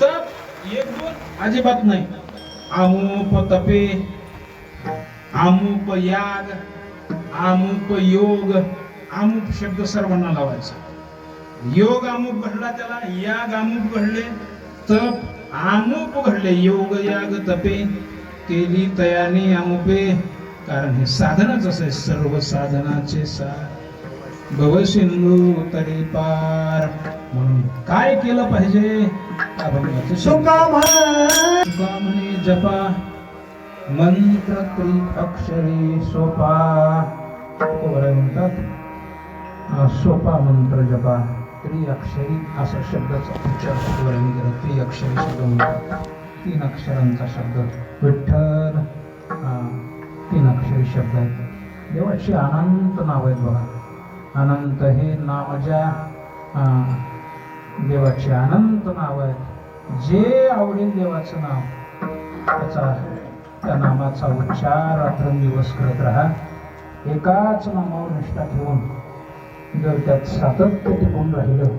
तप एक दोन अजिबात नाही, आमोप तपे, आमोप याग, आमोप योग. आमोप शब्द सर्वांना लावायचा. योग आमोप घडला त्याला, याग आमोप घडले, तप आमोप घडले. योग याग तपे केली तयाने आमोपे. कारण हे साधनाच असं आहे, सर्व साधनाचे सार भव सिंधू तरी पार. म्हणून काय केलं पाहिजे, तुका म्हणे जपा मंत्र त्रिअक्षरी सोपा. म्हणतात सोपा मंत्र जपा त्रिअक्षरी असा शब्दाचा उच्चार करत. त्रिअक्षरी शब्द म्हणतात, 3 अक्षरांचा शब्द. विठ्ठल 3 अक्षरी शब्द आहेत. देवाची अनंत नाव आहेत बघा. अनंत हे नाव ज्या देवाची अनंत नाव आहेत. जे आवडेल देवाचं नाव त्या नामाचा उच्चार रात्रंदिवस करत राहा. एकाच नामावर निष्ठा ठेवून जर त्यात सातत्य टिकून राहिलं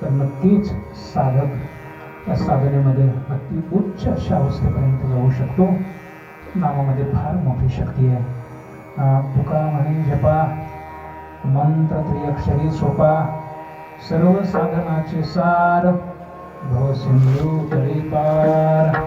तर नक्कीच साधक त्या साधनेमध्ये अति उच्च अशा अवस्थेपर्यंत जाऊ शकतो. नामामध्ये फार मोठी शक्ती आहे. तुका म्हणे जपा मंत्र त्रिअक्षरी सोपा सर्व साधनाचे सार भव सिंधू तळी पार.